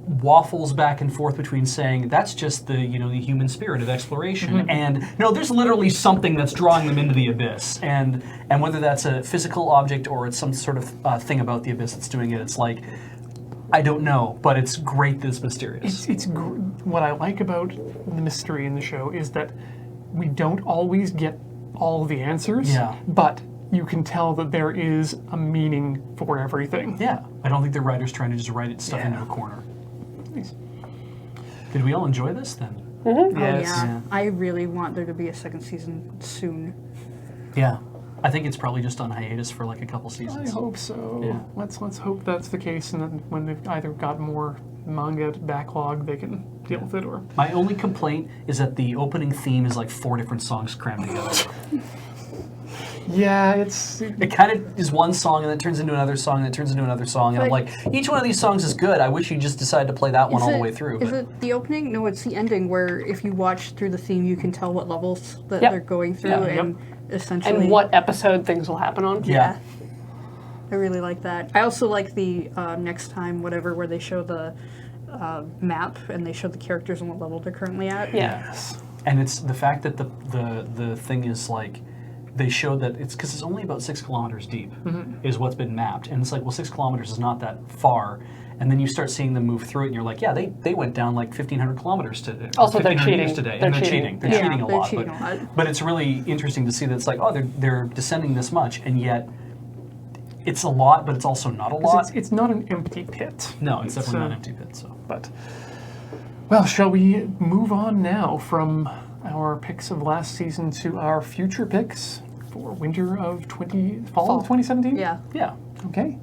waffles back and forth between saying that's just the the human spirit of exploration, and no, there's literally something that's drawing them into the Abyss, and whether that's a physical object or it's some sort of thing about the Abyss that's doing it, it's like, I don't know, but it's great that it's mysterious. What I like about the mystery in the show is that we don't always get all the answers, but you can tell that there is a meaning for everything. Yeah, I don't think the writer's trying to just write stuff into a corner. Nice. Did we all enjoy this then? Yes. Oh, yeah. I really want there to be a second season soon. Yeah. I think it's probably just on hiatus for like a couple I seasons. hope so. Yeah. Let's hope that's the case, and then when they've either got more manga backlog, they can deal with it, or... My only complaint is that the opening theme is like 4 different songs crammed together. Yeah, it's... It kind of is one song, and then it turns into another song, and then it turns into another song, and I'm like, each one of these songs is good. I wish you just decided to play that one all the way through. Is it the opening? No, it's the ending, where if you watch through the theme, you can tell what levels that they're going through, and essentially... And what episode things will happen on. Yeah. I really like that. I also like the next time, whatever, where they show the map, and they show the characters and what level they're currently at. Yes. And it's the fact that the thing is like, they showed that it's because it's only about 6 kilometers deep is what's been mapped, and it's like, well, 6 kilometers is not that far, and then you start seeing them move through it, and you're like, yeah, they went down like 1,500 kilometers today. Also, they're 1,500 cheating. meters today, They're and they're cheating. cheating. They're Yeah, cheating a they're lot, cheating a lot. but it's really interesting to see that it's like, oh, they're descending this much, and yet it's a lot, but it's also not a lot. It's not an empty pit. No, it's definitely not an empty pit. So, But, well, shall we move on now from our picks of last season to our future picks for winter of fall of 2017? Yeah. yeah. Okay.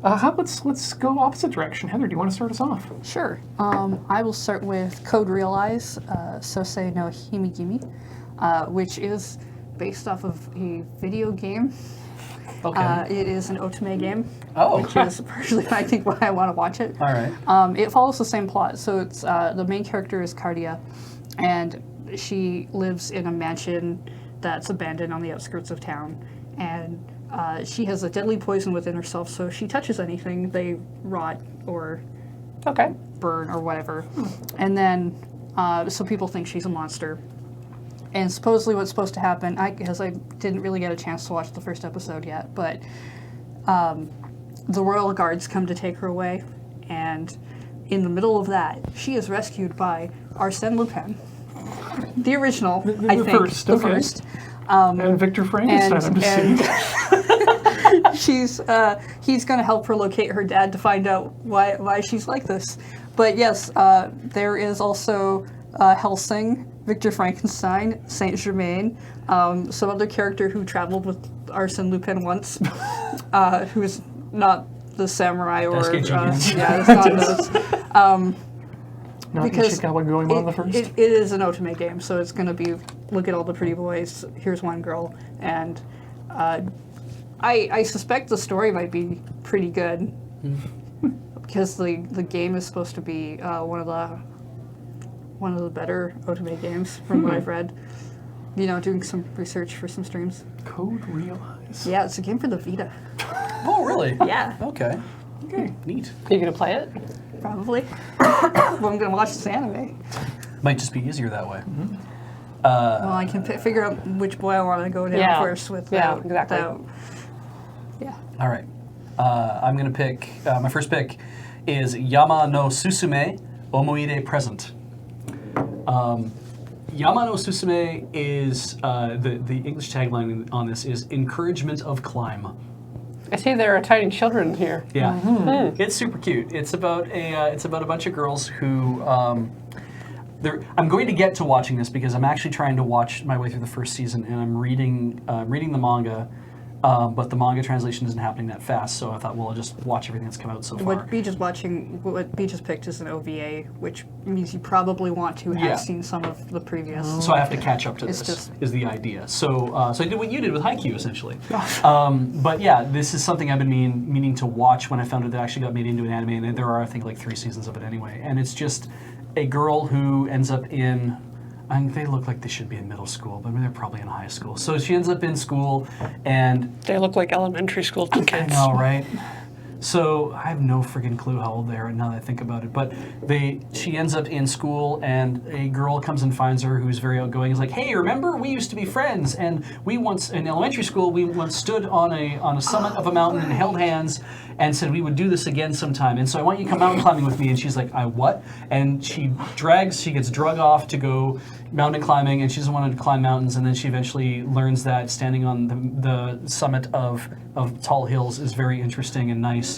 Let's go opposite direction. Heather, do you want to start us off? Sure. I will start with Code Realize, Sosei no Himigimi, which is based off of a video game. Okay. It is an otome game, Oh. which is partially, I think, why I want to watch it. All right. It follows the same plot. So it's the main character is Cardia, and she lives in a mansion that's abandoned on the outskirts of town, and she has a deadly poison within herself, so if she touches anything, they rot or burn or whatever. And then, so people think she's a monster. And supposedly what's supposed to happen, because I didn't really get a chance to watch the first episode yet, but the royal guards come to take her away, and in the middle of that, she is rescued by Arsène Lupin. The original, I think. First, the okay. first. And Victor Frankenstein, I'm just seeing. He's going to help her locate her dad to find out why she's like this. But yes, there is also Helsing, Victor Frankenstein, Saint Germain, some other character who traveled with Arsène Lupin once, who's not the samurai or SK Jenkins. yeah, it's not those. Not Because Ishikawa going on the first. It is an otome game, so it's going to be, look at all the pretty boys, here's one girl, and I suspect the story might be pretty good, because the game is supposed to be one of the better otome games from what I've read. You know, doing some research for some streams. Code Realize. Yeah, it's a game for the Vita. Oh, really? Yeah, Okay. Okay. Neat. Are you going to play it? probably. Well, I'm going to watch this anime. Might just be easier that way. Well, I can figure out which boy I want to go down first with. exactly. Yeah. All right. I'm going to pick, my first pick is Yama no Susume Omoide Present. Yama no Susume is, the English tagline on this is encouragement of climb. I see there are tiny children here. Yeah, it's super cute. It's about a bunch of girls who I'm going to get to watching this because I'm actually trying to watch my way through the first season, and I'm reading the manga, but the manga translation isn't happening that fast. So I thought, well, I'll just watch everything that's come out so far. What Beej has picked is an OVA, which means you probably want to have seen some of the previous. So I have to catch up to It's this. just- Is the idea. So I did what you did with Haikyuu, essentially. But yeah, this is something I've been meaning to watch when I found out that it actually got made into an anime, and there are, I think, like 3 seasons of it anyway. And it's just a girl who ends up in, I mean, they look like they should be in middle school, but I mean, they're probably in high school. So she ends up in school, and They look like elementary school I kids. know, right? So I have no friggin' clue how old they are now that I think about it. But she ends up in school, and a girl comes and finds her who's very outgoing. Is like, hey, remember we used to be friends, and we once in elementary school we once stood on a summit of a mountain and held hands and said we would do this again sometime. And so I want you to come mountain climbing with me. And she's like, I what? And she gets drug off to go mountain climbing, and she doesn't want to climb mountains. And then she eventually learns that standing on the summit of tall hills is very interesting and nice.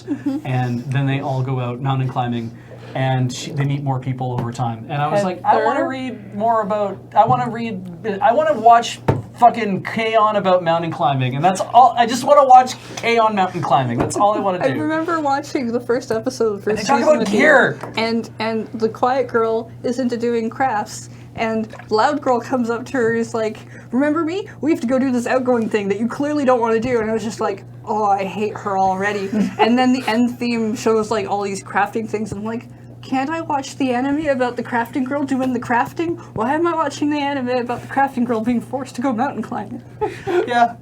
And then they all go out mountain climbing, and they meet more people over time. And I was like, I want to read more about. I want to watch fucking K-On! About mountain climbing, and that's all. I just want to watch K-On! Mountain climbing. That's all I want to I do. remember watching the first episode of the first They talk season about with you, gear. and the quiet girl is into doing crafts, and loud girl comes up to her and is like, remember me? We have to go do this outgoing thing that you clearly don't want to do. And I was just like, oh, I hate her already. And then the end theme shows like all these crafting things, and I'm like, can't I watch the anime about the crafting girl doing the crafting? Why am I watching the anime about the crafting girl being forced to go mountain climbing? Yeah.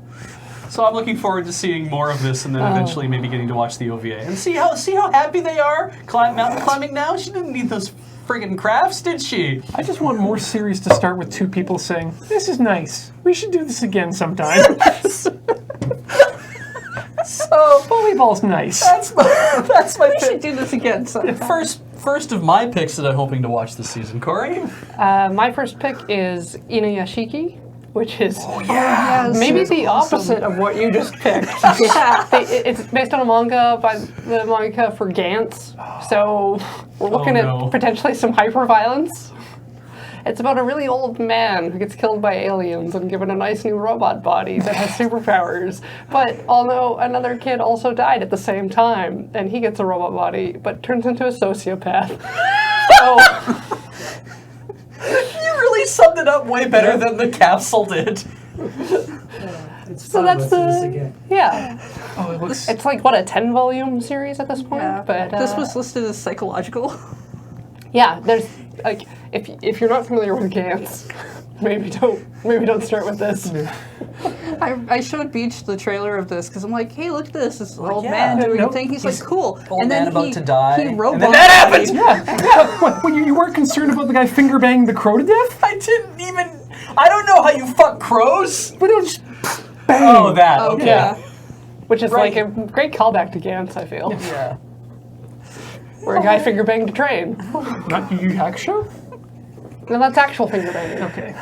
So I'm looking forward to seeing more of this, and then eventually maybe getting to watch the OVA and see how happy they are mountain climbing now. She didn't need those friggin' crafts, did she? I just want more series to start with 2 people saying, this is nice. We should do this again sometime. So, volleyball's nice. That's my We should do this again sometime. first of my picks that I'm hoping to watch this season. Corey? My first pick is Inuyashiki, which is Yes, maybe it's the awesome. opposite of what you just picked. Yeah. It's based on a manga by the mangaka for Gantz, so we're looking at potentially some hyper-violence. It's about a really old man who gets killed by aliens and given a nice new robot body that has superpowers. But although another kid also died at the same time, and he gets a robot body, but turns into a sociopath. So You really summed it up way better than the capsule did. It's So fun. that's Let's do this again. yeah. Oh, it looks... It's like, what, a 10-volume series at this point? Yeah. But This was listed as psychological. yeah, there's like if you're not familiar with Gantz, maybe don't start with this. I showed Beej the trailer of this because I'm like, hey, look at this. This old yeah. man doing a Nope. thing. He's like, cool. Old and then man about he, to die. He And robot then that happened! Yeah. What, you weren't concerned about the guy finger banging the crow to death? I didn't even. I don't know how you fuck crows. But it was just bang. Oh, that. Oh, Okay. yeah. Which is Right. like a great callback to Gantz, I feel. Yeah. Where a guy finger banged a train. Not Yu Yu Hakusho? No, that's actual finger banging. Okay.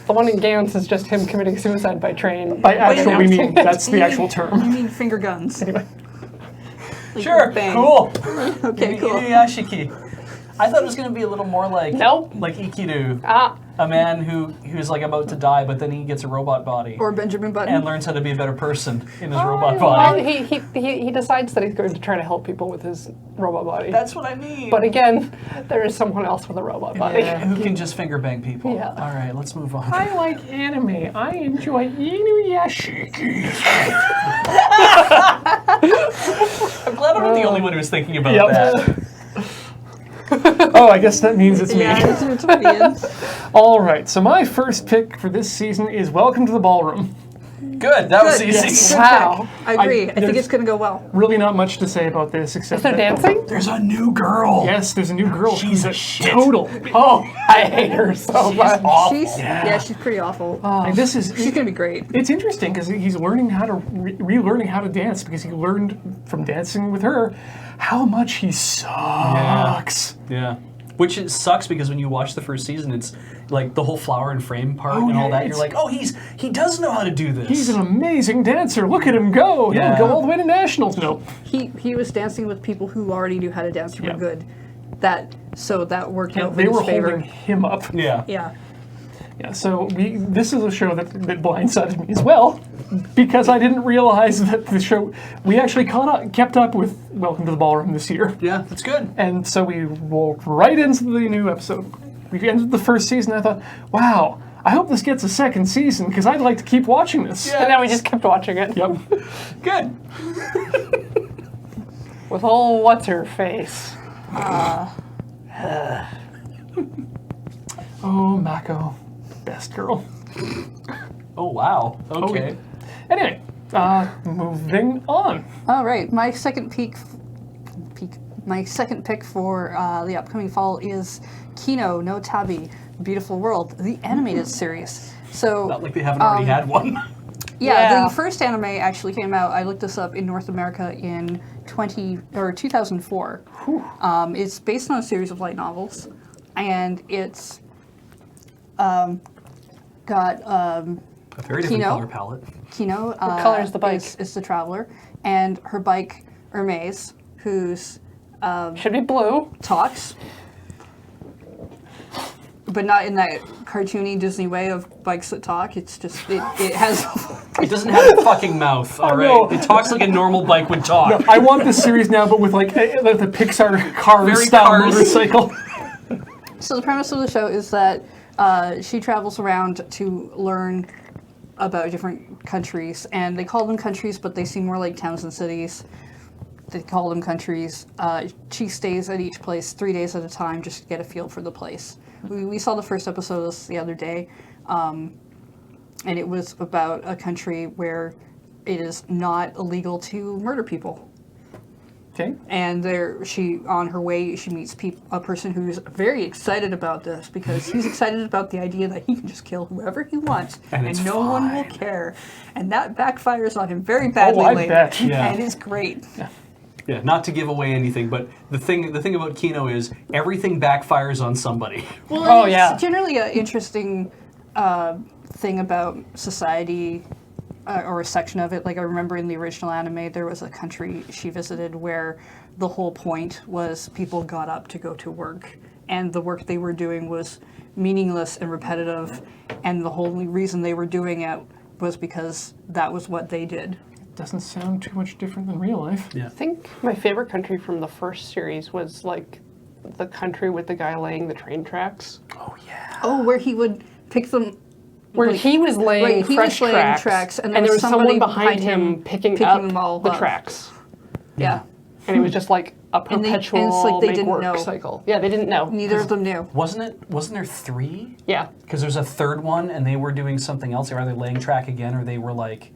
The one in Gantz is just him committing suicide by train. By actual, we mean that's the You actual mean- term. You mean finger guns. Anyway. Like, Sure. bang. Cool. Okay, cool. Inuyashiki. I thought it was going to be a little more like Nope. like Ikiru, Ah, a man who's like about to die, but then he gets a robot body Or Benjamin Button. and learns how to be a better person in his robot well, body. he decides that he's going to try to help people with his robot body. That's what I mean. But again, there is someone else with a robot body. Who can just finger bang people? Yeah. All right, let's move on. I like anime. I enjoy Inuyashiki. I'm glad I'm not the only one who's thinking about Yep. that. Oh, I guess that means it's me. Yeah, it's Ian. All right, so my first pick for this season is Welcome to the Ballroom. Good, that was Good, easy. yes. Good Wow. pick. I agree. I think there's- it's going to go well. Really not much to say about this except Is there that dancing? There's a new girl. yes, there's a new girl. She's who's a shit. total. Oh, I hate her so much. Awful. She's pretty awful. Like, this is She's going to be great. It's interesting because he's learning how to relearning how to dance because he learned from dancing with her how much he sucks. Yeah. Which it sucks because when you watch the first season, it's like the whole flower and frame part Oh, and all yeah, that. You're it's- like, oh, he does know how to do this. He's an amazing dancer. Look at him go. Yeah. He'll go all the way to nationals. No. He was dancing with people who already knew how to dance and Yeah. were good. So that worked out in They his were favor. holding him up. Yeah. Yeah. Yeah, so this is a show that blindsided me as well, because I didn't realize that the show, we actually kept up with Welcome to the Ballroom this year. Yeah, that's good. And so we rolled right into the new episode. We ended the first season, and I thought, wow, I hope this gets a second season, because I'd like to keep watching this. And now we just kept watching it. Yep. Good. With old what's-her-face. Oh, Mako. Best girl. Oh, wow. Okay. Anyway, moving on. All right, my second pick for the upcoming fall is Kino no Tabi, Beautiful World, the animated series. So Not like they haven't already had one. yeah, the first anime actually came out. I looked this up in North America in 2004. It's based on a series of light novels, and it's got A very different Kino. color palette. Kino. What color is the bike? Is the traveler, and her bike Hermes, who's Should be blue. talks, but not in that cartoony Disney way of bikes that talk. It's just it has. It doesn't have a fucking mouth, all right? know. It talks like a normal bike would talk. I want this series now, but with like the Pixar Cars Very style Cars. motorcycle. So the premise of the show is that she travels around to learn about different countries, and they call them countries, but they seem more like towns and cities. They call them countries. She stays at each place 3 days at a time just to get a feel for the place. We saw the first episode of this the other day, and it was about a country where it is not illegal to murder people. Okay. And on her way, she meets a person who's very excited about this because he's excited about the idea that he can just kill whoever he wants And it's no one will fine. care. And that backfires on him very badly I later. bet. Yeah. And it's great. Yeah, not to give away anything, but the thing about Kino is everything backfires on somebody. Well, Oh, it's yeah. generally an interesting thing about society or a section of it. Like I remember in the original anime, there was a country she visited where the whole point was people got up to go to work, and the work they were doing was meaningless and repetitive, and the whole reason they were doing it was because that was what they did. Doesn't sound too much different than real life. Yeah. I think my favorite country from the first series was like the country with the guy laying the train tracks. Oh, yeah. Oh, where he would pick them. Where like- he was laying right, he was fresh laying tracks, and there there was was someone somebody behind behind him him picking picking up them all the up. tracks. Yeah. And it was just like a And it's perpetual like they make didn't work know. cycle. Yeah, they didn't know. Neither of them knew. Wasn't there 3? Yeah. Because there's a third one, and they were doing something else. They were either laying track again, or they were like,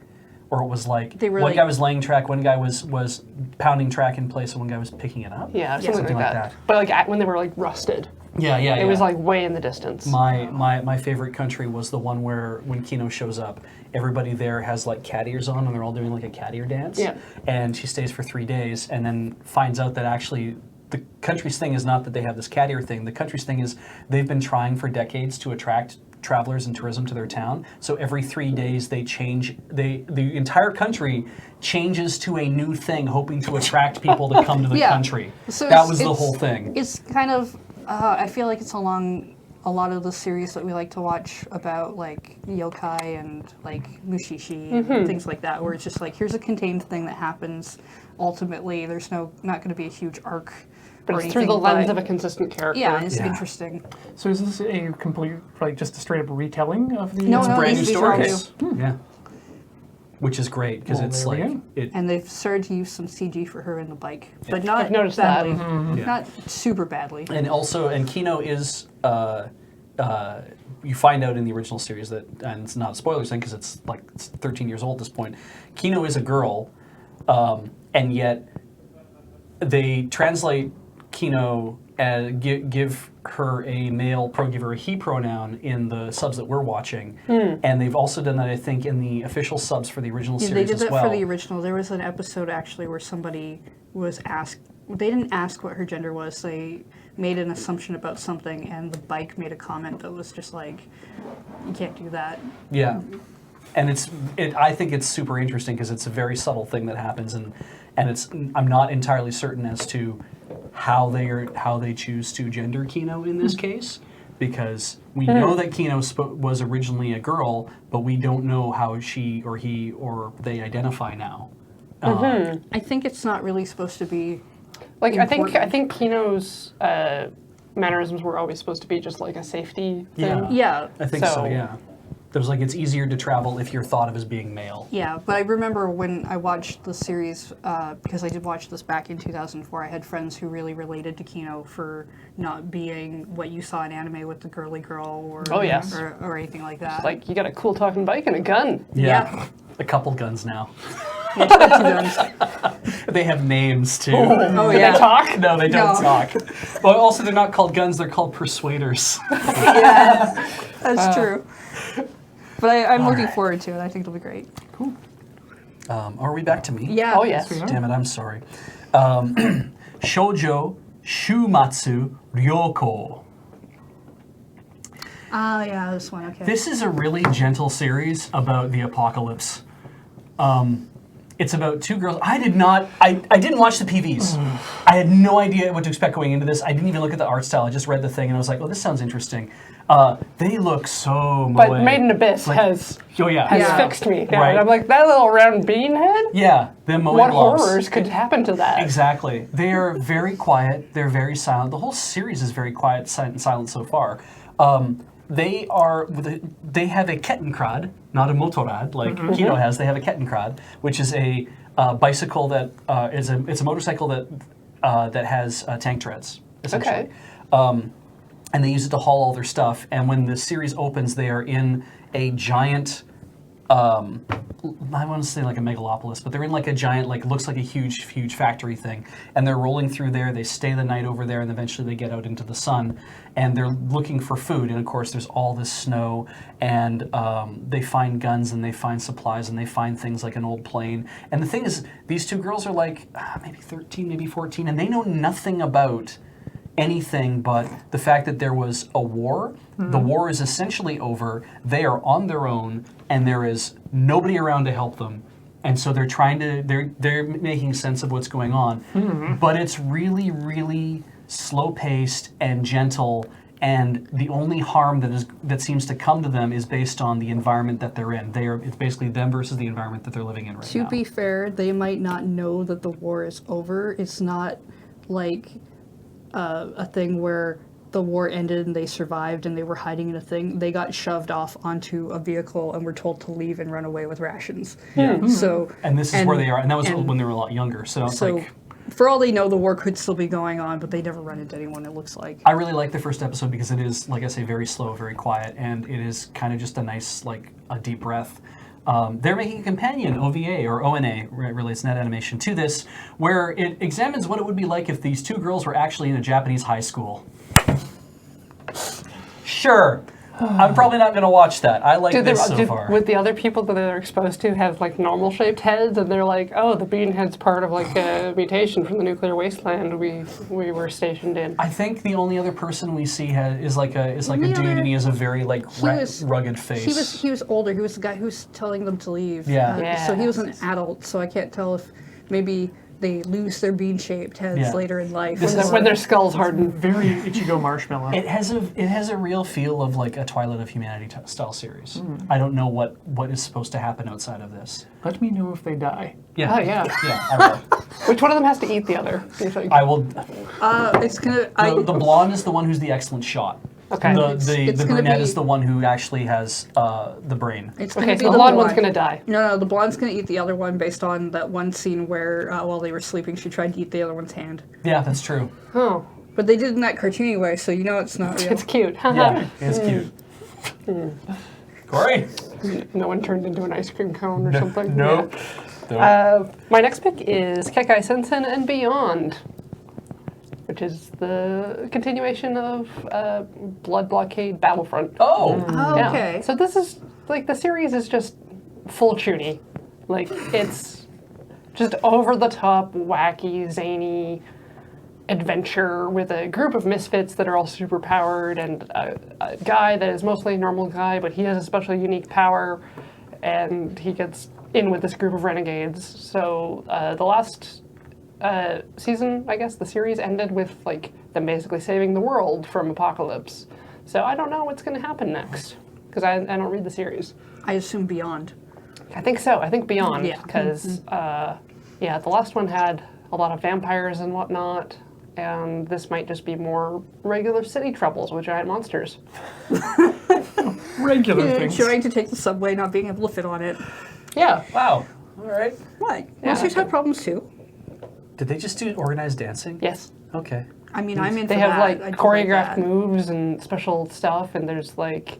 or it was like They were one like- guy was laying track, one guy was pounding track in place, and one guy was picking it up. Yeah, something, something like like that. that. But like when they were like rusted, Yeah. it was like way in the distance. My favorite country was the one where when Kino shows up, everybody there has like cat ears on, and they're all doing like a cat ear dance. Yeah. And she stays for 3 days, and then finds out that actually the country's thing is not that they have this cat ear thing. The country's thing is they've been trying for decades to attract travelers and tourism to their town. So every 3 days they change. The entire country changes to a new thing, hoping to attract people to come to the Yeah. country. So That it's- was the it's- whole thing. It's kind of, I feel like it's along a lot of the series that we like to watch about like yokai and like mushishi and things like that, where it's just like, here's a contained thing that happens. Ultimately, there's not going to be a huge arc. but or it's through the anything, lens but- of a consistent character. Yeah, it's Yeah. interesting. So is this a complete, like, just a straight up retelling of the? No, It's a no, brand new these are all stories. Yeah. Which is great because Well, it's there we like go. it. And they've started to use some CG for her in the bike, but not I've noticed that. badly. Yeah. Not super badly. And also, and Kino is, you find out in the original series that, and it's not a spoiler thing because it's 13 years old at this point. Kino is a girl, and yet they translate Kino and give her a male, give her a he pronoun in the subs that we're watching. And they've also done that, I think, in the official subs for the original Yeah, series they did as that well. for the original. There was an episode actually where somebody was asked. They didn't ask what her gender was. They made an assumption about something, and the bike made a comment that was just like, "You can't do that." Yeah, and I think it's super interesting because it's a very subtle thing that happens, and it's I'm not entirely certain as to how they choose to gender Kino in this case, because we know that Kino was originally a girl, but we don't know how she or he or they identify now. I think it's not really supposed to be. Like I important. think Kino's mannerisms were always supposed to be just like a safety thing. Yeah. Yeah. I think so, So- yeah. There's like, it's easier to travel if you're thought of as being male. Yeah, but I remember when I watched the series, because I did watch this back in 2004, I had friends who really related to Kino for not being what you saw in anime with the girly girl or, Oh, yes. or anything like that. Like you got a cool talking bike and a gun. Yeah. A couple guns now. Yeah, she got 2 guns. They have names too. Oh, Do yeah. they talk? No, they don't No. talk. Well, also, they're not called guns, they're called persuaders. Yeah, that's true. But I'm looking forward to it. I think it'll be great. Cool. Are we back to me? Yeah. Oh yes. we are. Damn it, I'm sorry. Shoujo Shumatsu Ryoko. Oh, yeah, this one, okay. This is a really gentle series about the apocalypse. It's about 2 girls. I didn't watch the PVs. I had no idea what to expect going into this. I didn't even look at the art style. I just read the thing and I was like, oh, this sounds interesting. They look so But moe. Made in Abyss Like- has Oh, yeah. Yeah. fixed me. Yeah. Right. And I'm like, that little round bean head? Yeah, the moe What blobs. horrors could happen to that? Exactly. They are very quiet. They're very silent. The whole series is very quiet and silent so far. They have a kettenkrad, not a motorrad like Kino has. They have a kettenkrad, which is a bicycle that it's a motorcycle that has tank treads essentially. Okay. And they use it to haul all their stuff. And when the series opens, they are in a giant. I want to say like a megalopolis, but they're in like a giant, like looks like a huge factory thing, and they're rolling through there. They stay the night over there, and eventually they get out into the sun, and they're looking for food. And of course, there's all this snow, and they find guns, and they find supplies, and they find things like an old plane. And the thing is, these 2 girls are like maybe 13, maybe 14, and they know nothing about anything but the fact that there was a war. The war is essentially over. They are on their own, and there is nobody around to help them. And so they're making sense of what's going on. But it's really, really slow paced and gentle. And the only harm that seems to come to them is based on the environment that they're in. It's basically them versus the environment that they're living in right To now. be fair, they might not know that the war is over. It's not like a thing where the war ended and they survived and they were hiding in a thing. They got shoved off onto a vehicle and were told to leave and run away with rations. Yeah. So And this is where they are, and that was and when they were a lot younger. So it's so like, for all they know, the war could still be going on, but they never run into anyone, it looks like. I really like the first episode because it is, like I say, very slow, very quiet, and it is kind of just a nice, like, a deep breath. They're making a companion OVA or ONA, relates net animation, to this, where it examines what it would be like if these 2 girls were actually in a Japanese high school. Sure. I'm probably not going to watch that. I like this so far. Would the other people that they're exposed to have like normal shaped heads, and they're like, oh, the bean head's part of like a mutation from the nuclear wasteland we were stationed in? I think the only other person we see is like a The dude, other- and he has a very like was- rugged face. He was older. He was the guy who was telling them to leave. Yeah. So he was an adult. So I can't tell if maybe they lose their bean-shaped heads Yeah. later in life. When their skulls harden. Very Ichigo Marshmallow. It has a real feel of like a Twilight of Humanity style series. I don't know what is supposed to happen outside of this. Let me know if they die. Yeah. Oh yeah. Yeah, I will. Which one of them has to eat the other? Do you think? I will. It's gonna. The blonde is the one who's the excellent shot. Okay. It's The gonna brunette be- is the one who actually has the brain. It's gonna Okay, be so the blonde one's gonna die. No, the blonde's gonna eat the other one based on that one scene where while they were sleeping, she tried to eat the other one's hand. Yeah, that's true. Oh, But they did it in that cartoony way, so you know it's not real. it's cute. Yeah, it's cute. Corey? No one turned into an ice cream cone or something. Nope. Yeah. My next pick is Kekai Sensen and Beyond, which is the continuation of Blood Blockade Battlefront. Oh. Oh, Yeah. okay. So this is like the series is just full chuny. Like it's just over the top, wacky, zany adventure with a group of misfits that are all super powered, and a guy that is mostly a normal guy, but he has a special unique power, and he gets in with this group of renegades. So the last season, I guess, the series ended with like them basically saving the world from apocalypse. So I don't know what's going to happen next because I don't read the series. I assume Beyond. I think so. I think Beyond Yeah. because the last one had a lot of vampires and whatnot, and this might just be more regular city troubles with giant monsters. Regular things. Trying to take the subway, not being able to fit on it. Yeah. Wow. All right. What? Yeah. Monsters have problems too. Did they just do organized dancing? Yes. Okay. I mean, I'm in They for have that. like I do choreographed that. moves and special stuff, and there's like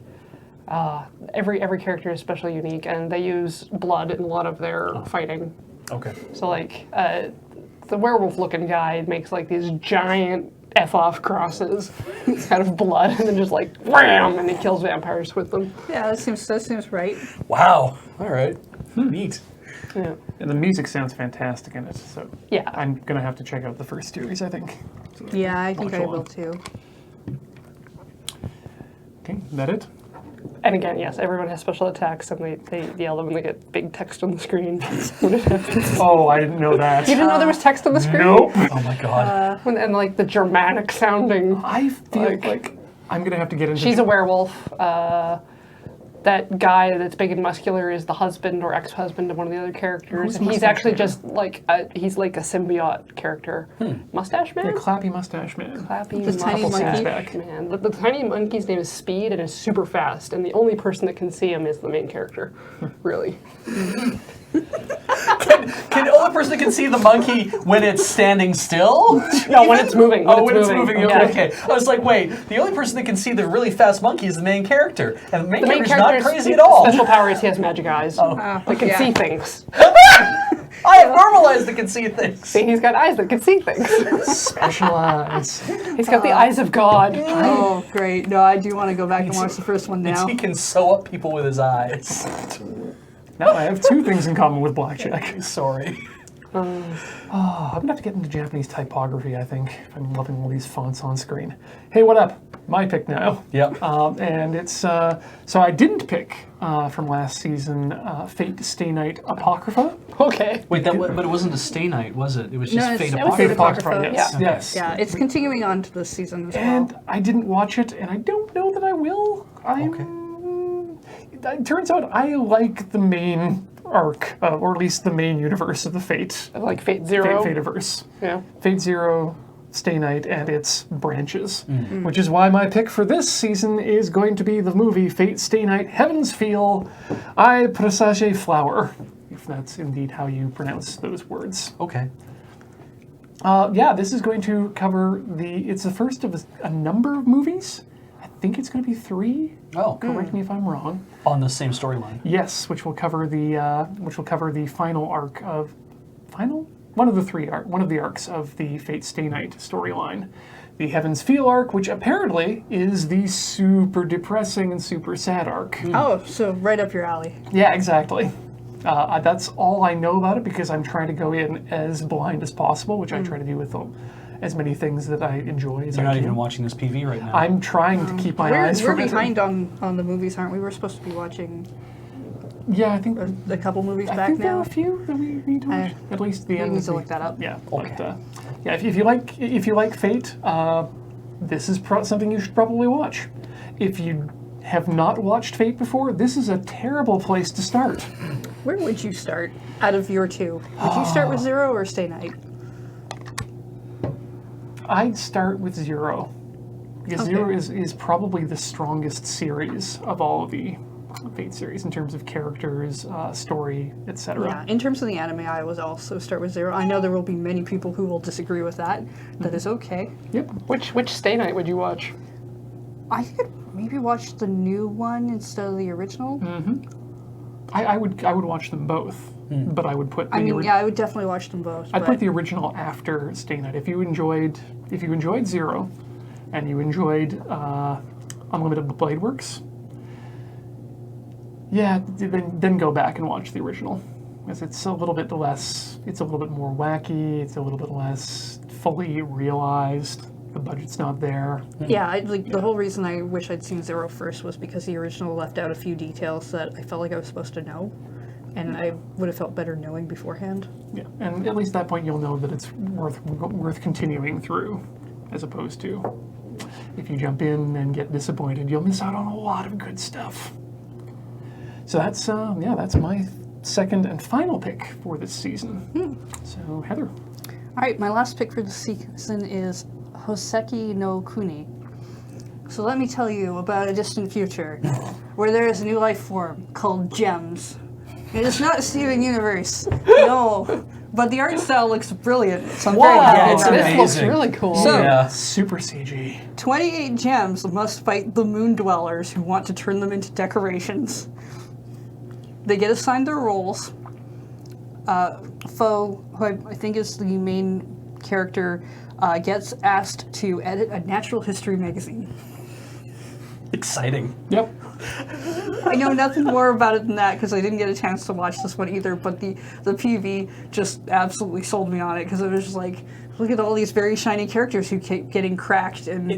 every character is specially unique, and they use blood in a lot of their fighting. Okay. So like the werewolf-looking guy makes like these giant F-off crosses out of blood, and then just like wham, and he kills vampires with them. Yeah, that seems right. Wow. All right. Neat. Yeah. And the music sounds fantastic in it, so Yeah. I'm gonna have to check out the first series, I think. So, Yeah, I think watch I along. will too. Okay, is that it? And again, yes, everyone has special attacks, and they yell them when they get big text on the screen when it happens. Oh, I didn't know that. You didn't know there was text on the screen? Nope. Oh my God. And like the Germanic sounding. I feel Like- like I'm gonna have to get into. She's a werewolf. That guy that's big and muscular is the husband or ex-husband of one of the other characters. Who's And he's Mustache actually Man? just like he's like a symbiote character. Mustache Man? Yeah, clappy mustache man. Clappy The tiny mustache monkey. man. The tiny monkey's name is Speed and is super fast, and the only person that can see him is the main character. Really. Can the only person that can see the monkey when it's standing still? No, when it's moving. When it's moving. Yeah. Okay. I was like, wait. The only person that can see the really fast monkey is the main character, and the main The main character's not character's crazy at all. special power is he has magic eyes. That can yeah. see things. I have normalized that can see things. See, he's got eyes that can see things. Specialized. He's got the eyes of God. Oh, great. No, I do want to go back and watch the first one now. He can sew up people with his eyes. Now I have two things in common with Blackjack. Sorry. I'm gonna have to get into Japanese typography, I think. I'm loving all these fonts on screen. Hey, what up? My pick now. Yep. And it's, so I didn't pick from last season Fate Stay Night Apocrypha. Okay. Wait, but it wasn't a stay night, was it? It was just No, Fate it was Fate Apocrypha. Apocrypha, yes. Yeah. Yes. Yeah, it's continuing on to this season as well. And I didn't watch it, and I don't know that I will. It turns out I like the main arc, or at least the main universe of the Fate. Like Fate Zero. Fateverse. Yeah. Fate Zero, Stay Night, and its branches. Which is why my pick for this season is going to be the movie Fate Stay Night Heaven's Feel, I Presage Flower, if that's indeed how you pronounce those words. Okay. Yeah, this is going to cover it's the first of a number of movies. I think it's going to be 3. Oh, Correct me if I'm wrong. on the same storyline. Yes, which will cover the final arc of one of the arcs of the Fate Stay Night storyline. The Heaven's Feel arc, which apparently is the super depressing and super sad arc. Oh, so right up your alley. Yeah, exactly. That's all I know about it because I'm trying to go in as blind as possible, which I try to do with as many things that I enjoy as You're I not can. even watching this PV right now. I'm trying to keep my eyes We're from it. behind on the movies, aren't we? We're supposed to be watching Yeah, I think a couple movies I back think there are now. a few that we need to watch. At least the We end. need of to the- look that up. Yeah. Okay. But, yeah. If you like Fate, this is something you should probably watch. If you have not watched Fate before, this is a terrible place to start. Where would you start out of your two? Would you start with Zero or Stay Night? I'd start with Zero. Because Okay. Zero is probably the strongest series of all of the Fate series in terms of characters, story, etc. Yeah, in terms of the anime, I would also start with Zero. I know there will be many people who will disagree with that. That is okay. Yep. Which Stay Night would you watch? I could maybe watch the new one instead of the original. I would watch them both, but I would put the I mean, yeah, I would definitely watch them both. I'd but put the original after Stay Night. If you enjoyed Zero, and you enjoyed Unlimited Blade Works, yeah, then go back and watch the original, because it's a little bit less. It's a little bit more wacky. It's a little bit less fully realized. The budget's not there. Yeah, the whole reason I wish I'd seen Zero first was because the original left out a few details that I felt like I was supposed to know. and I would have felt better knowing beforehand. Yeah, and at least at that point you'll know that it's worth continuing through, as opposed to if you jump in and get disappointed, you'll miss out on a lot of good stuff. So that's that's my second and final pick for this season. So Heather. All right, my last pick for the season is Hoseki no Kuni. So let me tell you about a distant future where there is a new life form called gems. It is not a Steven Universe, no, but the art style looks brilliant. So I'm very Wow, happy it's about This it. looks amazing. really cool. So- Yeah. Super CG. 28 gems must fight the moon dwellers who want to turn them into decorations. They get assigned their roles. Foe, who I think is the main character, gets asked to edit a natural history magazine. Exciting. Yep. I know nothing more about it than that because I didn't get a chance to watch this one either, but the PV just absolutely sold me on it because it was just like, look at all these very shiny characters who keep getting cracked and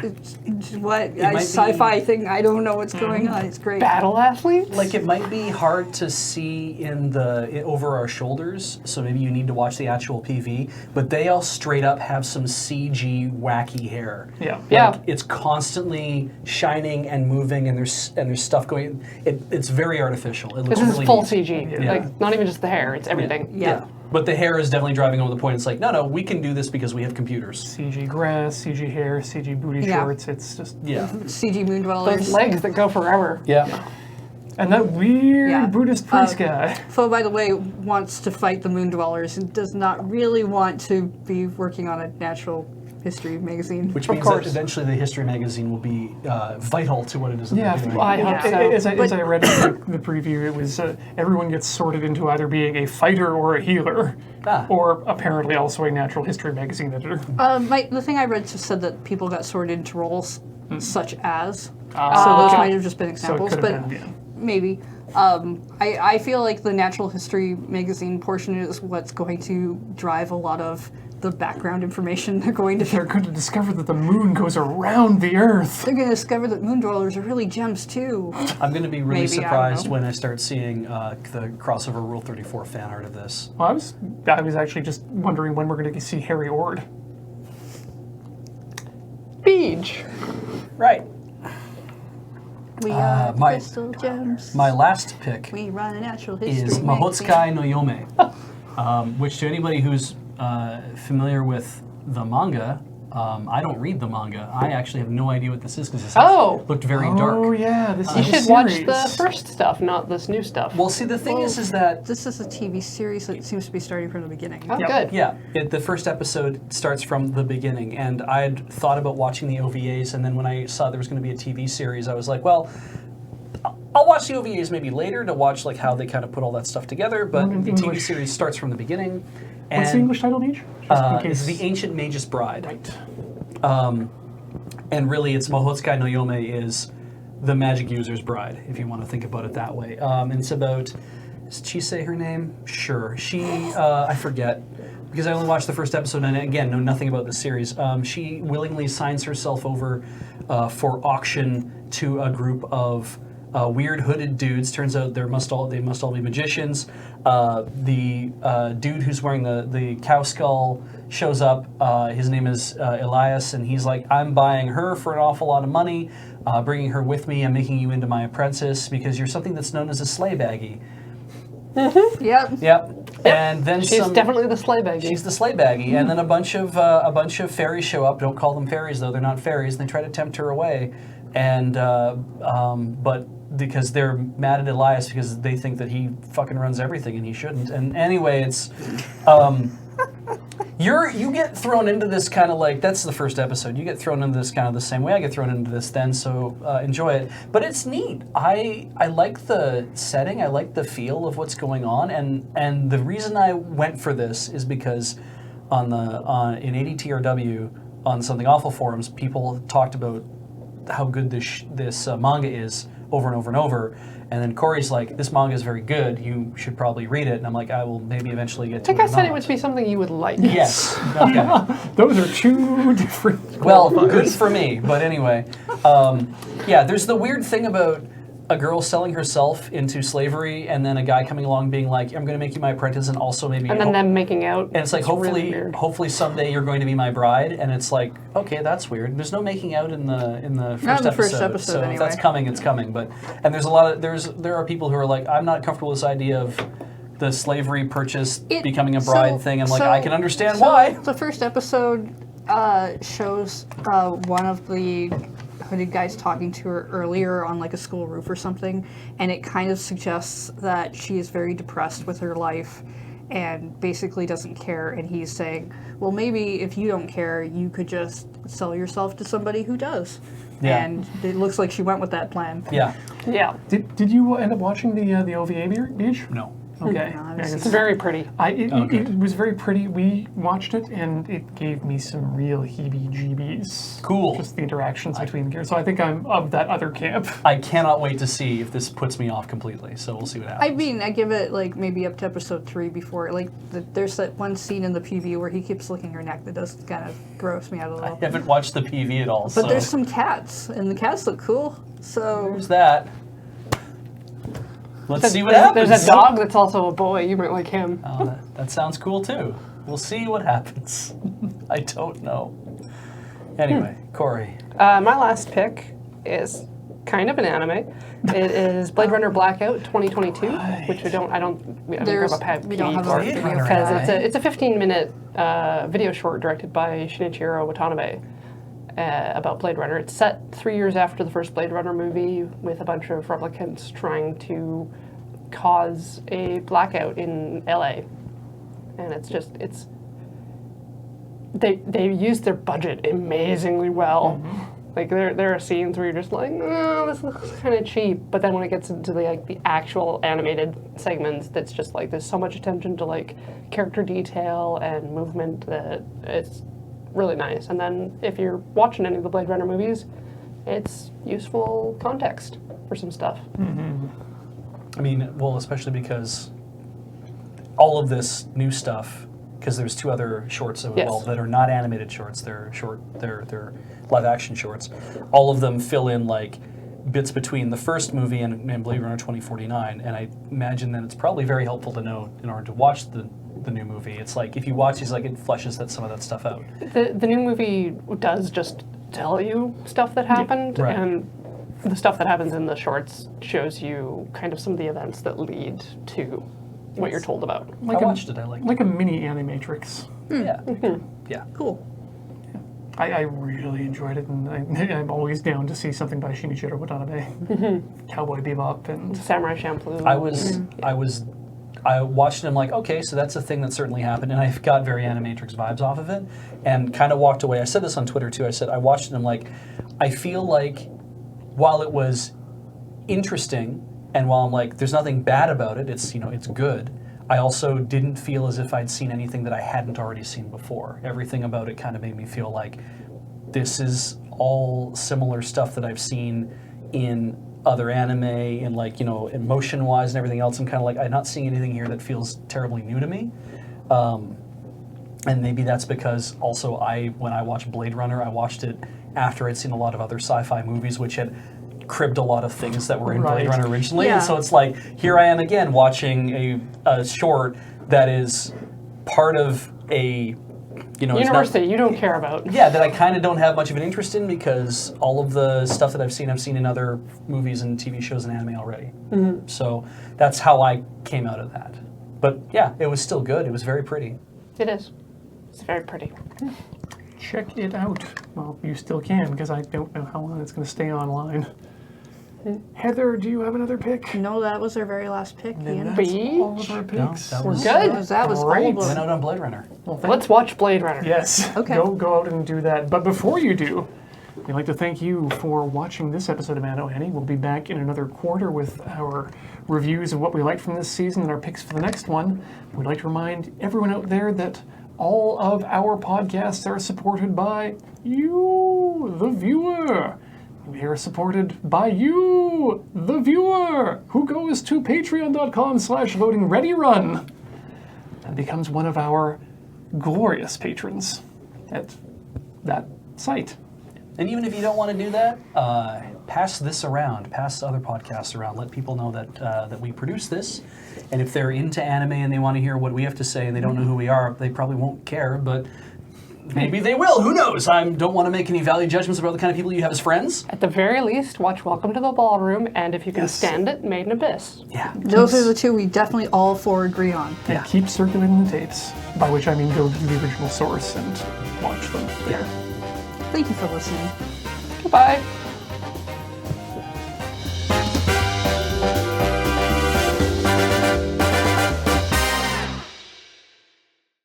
it's what might be- sci-fi thing. I don't know what's going on. It's great. Battle athletes? Like, it might be hard to see over our shoulders, so maybe you need to watch the actual PV, but they all straight up have some CG wacky hair. Yeah. Yeah. Like, it's constantly shining and moving, and there's stuff going. It's very artificial. It looks This is really full neat. CG. Yeah. Like, not even just the hair, it's everything. Yeah. But the hair is definitely driving home the point. It's like, no, we can do this because we have computers. CG grass, CG hair, CG booty Yeah. shorts. It's just Yeah. CG moon Those dwellers. legs that go forever. Yeah. and that weird Yeah. Buddhist priest guy. Foe, by the way, wants to fight the moon dwellers and does not really want to be working on a natural history magazine. Which Of means that course. eventually the history magazine will be vital to what it is in Yeah, the beginning. I hope so. as I But- read the preview, it was everyone gets sorted into either being a fighter or a healer, Ah. or apparently also a natural history magazine editor. The thing I read just said that people got sorted into roles such as. So those okay. might have just been So it examples, could but have been, yeah. maybe. I feel like the natural history magazine portion is what's going to drive a lot of the background information they're going to. They're going to discover that the moon goes around the Earth. They're going to discover that moon dwellers are really gems too. I'm going to be really Maybe, I don't surprised know. when I start seeing the crossover Rule 34 fan art of this. Well, I was actually just wondering when we're going to see Harry Ord. Beej. Right. We are the my- crystal gems. My last pick We run a natural history is magazine. Mahotsukai no Yome, which to anybody who's familiar with the manga, I don't read the manga. I actually have no idea what this is because this looked very Oh dark. yeah, this You is a should watch series. the first stuff, not this new stuff. Well, see, the thing is that This is a TV series that seems to be starting from the beginning. Oh, Yep. good. yeah, the first episode starts from the beginning, and I'd thought about watching the OVAs, and then when I saw there was going to be a TV series, I was like, well, I'll watch the OVAs maybe later to watch like how they kind of put all that stuff together. But in the TV English. series starts from the beginning. What's the English title, Beej? It's The Ancient Mage's Bride. Right. And really, it's Mahotsukai no Yome is the magic user's bride, if you want to think about it that way. And it's about, does she say her name? Sure. She, I forget, because I only watched the first episode and again, know nothing about the series. She willingly signs herself over for auction to a group of weird hooded dudes. Turns out they must all be magicians. The dude who's wearing the cow skull shows up. His name is Elias, and he's like, I'm buying her for an awful lot of money, bringing her with me. I'm making you into my apprentice because you're something that's known as a sleigh baggie. Yep. Yep. And then She's definitely the sleigh bag. She's the sleigh baggie, and then a bunch of fairies show up. Don't call them fairies though; they're not fairies. And they try to tempt her away, and but because they're mad at Elias because they think that he fucking runs everything and he shouldn't. And anyway, it's you get thrown into this kind of like, that's the first episode. You get thrown into this kind of the same way I get thrown into this then. So enjoy it, but it's neat. I like the setting. I like the feel of what's going on, and the reason I went for this is because in ADTRW on Something Awful forums, people talked about how good this manga is over and over and over. And then Cori's like, this manga is very good, you should probably read it. And I'm like, I will maybe eventually get to it. I think I said or it would not. be something you would like. Yes. Okay. Those are two different Well, qualifiers. good for me. But anyway, yeah, there's the weird thing about a girl selling herself into slavery, and then a guy coming along being like, "I'm going to make you my apprentice, and also maybe." And then them making out. And it's like, really weird. hopefully someday you're going to be my bride. And it's like, okay, that's weird. There's no making out in the first episode. So anyway. if that's coming, it's coming. But and there's a lot of there are people who are like, I'm not comfortable with this idea of the slavery purchase becoming a bride thing. And like, I can understand why. The first episode shows one of the hooded guys talking to her earlier on like a school roof or something, and it kind of suggests that she is very depressed with her life and basically doesn't care, and he's saying, well, maybe if you don't care, you could just sell yourself to somebody who does. Yeah. And it looks like she went with that plan. Yeah. Yeah. Did you end up watching the OVA, Beej? No. Okay. No, I haven't Yeah, seen It's very pretty. It was very pretty. We watched it, and it gave me some real heebie-jeebies. Cool. Just the interactions between the characters. So I think I'm of that other camp. I cannot wait to see if this puts me off completely. So we'll see what happens. I mean, I give it like maybe up to episode 3 before, like there's that one scene in the PV where he keeps licking her neck that does kind of gross me out a little. I haven't watched the PV at all. But so there's some cats, and the cats look cool. So there's that. Let's see what happens. There's a dog that's also a boy. You might like him. Oh, that sounds cool too. We'll see what happens. I don't know. Anyway, Cori. My last pick is kind of an anime. It is Blade Runner Blackout 2022, which we don't have a we don't have a for Blade Runner because it's a 15-minute video short directed by Shinichiro Watanabe about Blade Runner. It's set 3 years after the first Blade Runner movie, with a bunch of replicants trying to cause a blackout in LA, and they use their budget amazingly well. Like there are scenes where you're just like, oh, this looks kind of cheap, but then when it gets into the actual animated segments, that's just like there's so much attention to like character detail and movement that it's really nice. And then if you're watching any of the Blade Runner movies, it's useful context for some stuff. I mean, well, especially because all of this new stuff, because there's 2 other shorts that are not animated shorts. They're live action shorts. All of them fill in like bits between the first movie and Blade Runner 2049, and I imagine that it's probably very helpful to know in order to watch the new movie. It's like if you watch these, like it fleshes some of that stuff out. The new movie does just tell you stuff that happened, right. and the stuff that happens in the shorts shows you kind of some of the events that lead to what you're told about. I watched it. I liked it. Like a mini Animatrix. Yeah. Yeah. cool. I really enjoyed it, and I'm always down to see something by Shinichiro Watanabe. Cowboy Bebop and Samurai Champloo. I watched it and I'm like, okay, so that's a thing that certainly happened, and I got very Animatrix vibes off of it, and kind of walked away. I said this on Twitter too. I said I watched it and I'm like, I feel like while it was interesting, and while I'm like, there's nothing bad about it, it's it's good, I also didn't feel as if I'd seen anything that I hadn't already seen before. Everything about it kind of made me feel like this is all similar stuff that I've seen in other anime, and like, emotion-wise and everything else. I'm kind of like, I'm not seeing anything here that feels terribly new to me. And maybe that's because also when I watched Blade Runner, I watched it after I'd seen a lot of other sci-fi movies, which had cribbed a lot of things that were in Blade Runner originally. Yeah. And so it's like, here I am again watching a short that is part of a universe that you don't care about. Yeah, that I kind of don't have much of an interest in, because all of the stuff that I've seen in other movies and TV shows and anime already. So that's how I came out of that. But yeah, it was still good. It was very pretty. It is. It's very pretty. check it out. Well, you still can, because I don't know how long it's going to stay online. Heather, do you have another pick? No, that was our very last pick, Then Ian. that's Beej? all of our picks. that We're was- good. That was all Great. of Went them. out on Blade Runner. Well, thank Let's watch Blade Runner. Yes. Okay. Go out and do that. But before you do, we'd like to thank you for watching this episode of AnoAni. We'll be back in another quarter with our reviews of what we liked from this season and our picks for the next one. We'd like to remind everyone out there that all of our podcasts are supported by you, the viewer. We are supported by you, the viewer, who goes to patreon.com/LoadingReadyRun and becomes one of our glorious patrons at that site. And even if you don't want to do that, pass this around, pass other podcasts around. Let people know that we produce this. And if they're into anime and they want to hear what we have to say and they don't know who we are, they probably won't care, but maybe they will. Who knows? I don't want to make any value judgments about the kind of people you have as friends. At the very least, watch Welcome to the Ballroom, and if you can Yes. stand it, Made in Abyss. Yeah. Those are the two we definitely all four agree on. And keep circulating the tapes, by which I mean go to the original source and watch them there. Thank you for listening. Goodbye.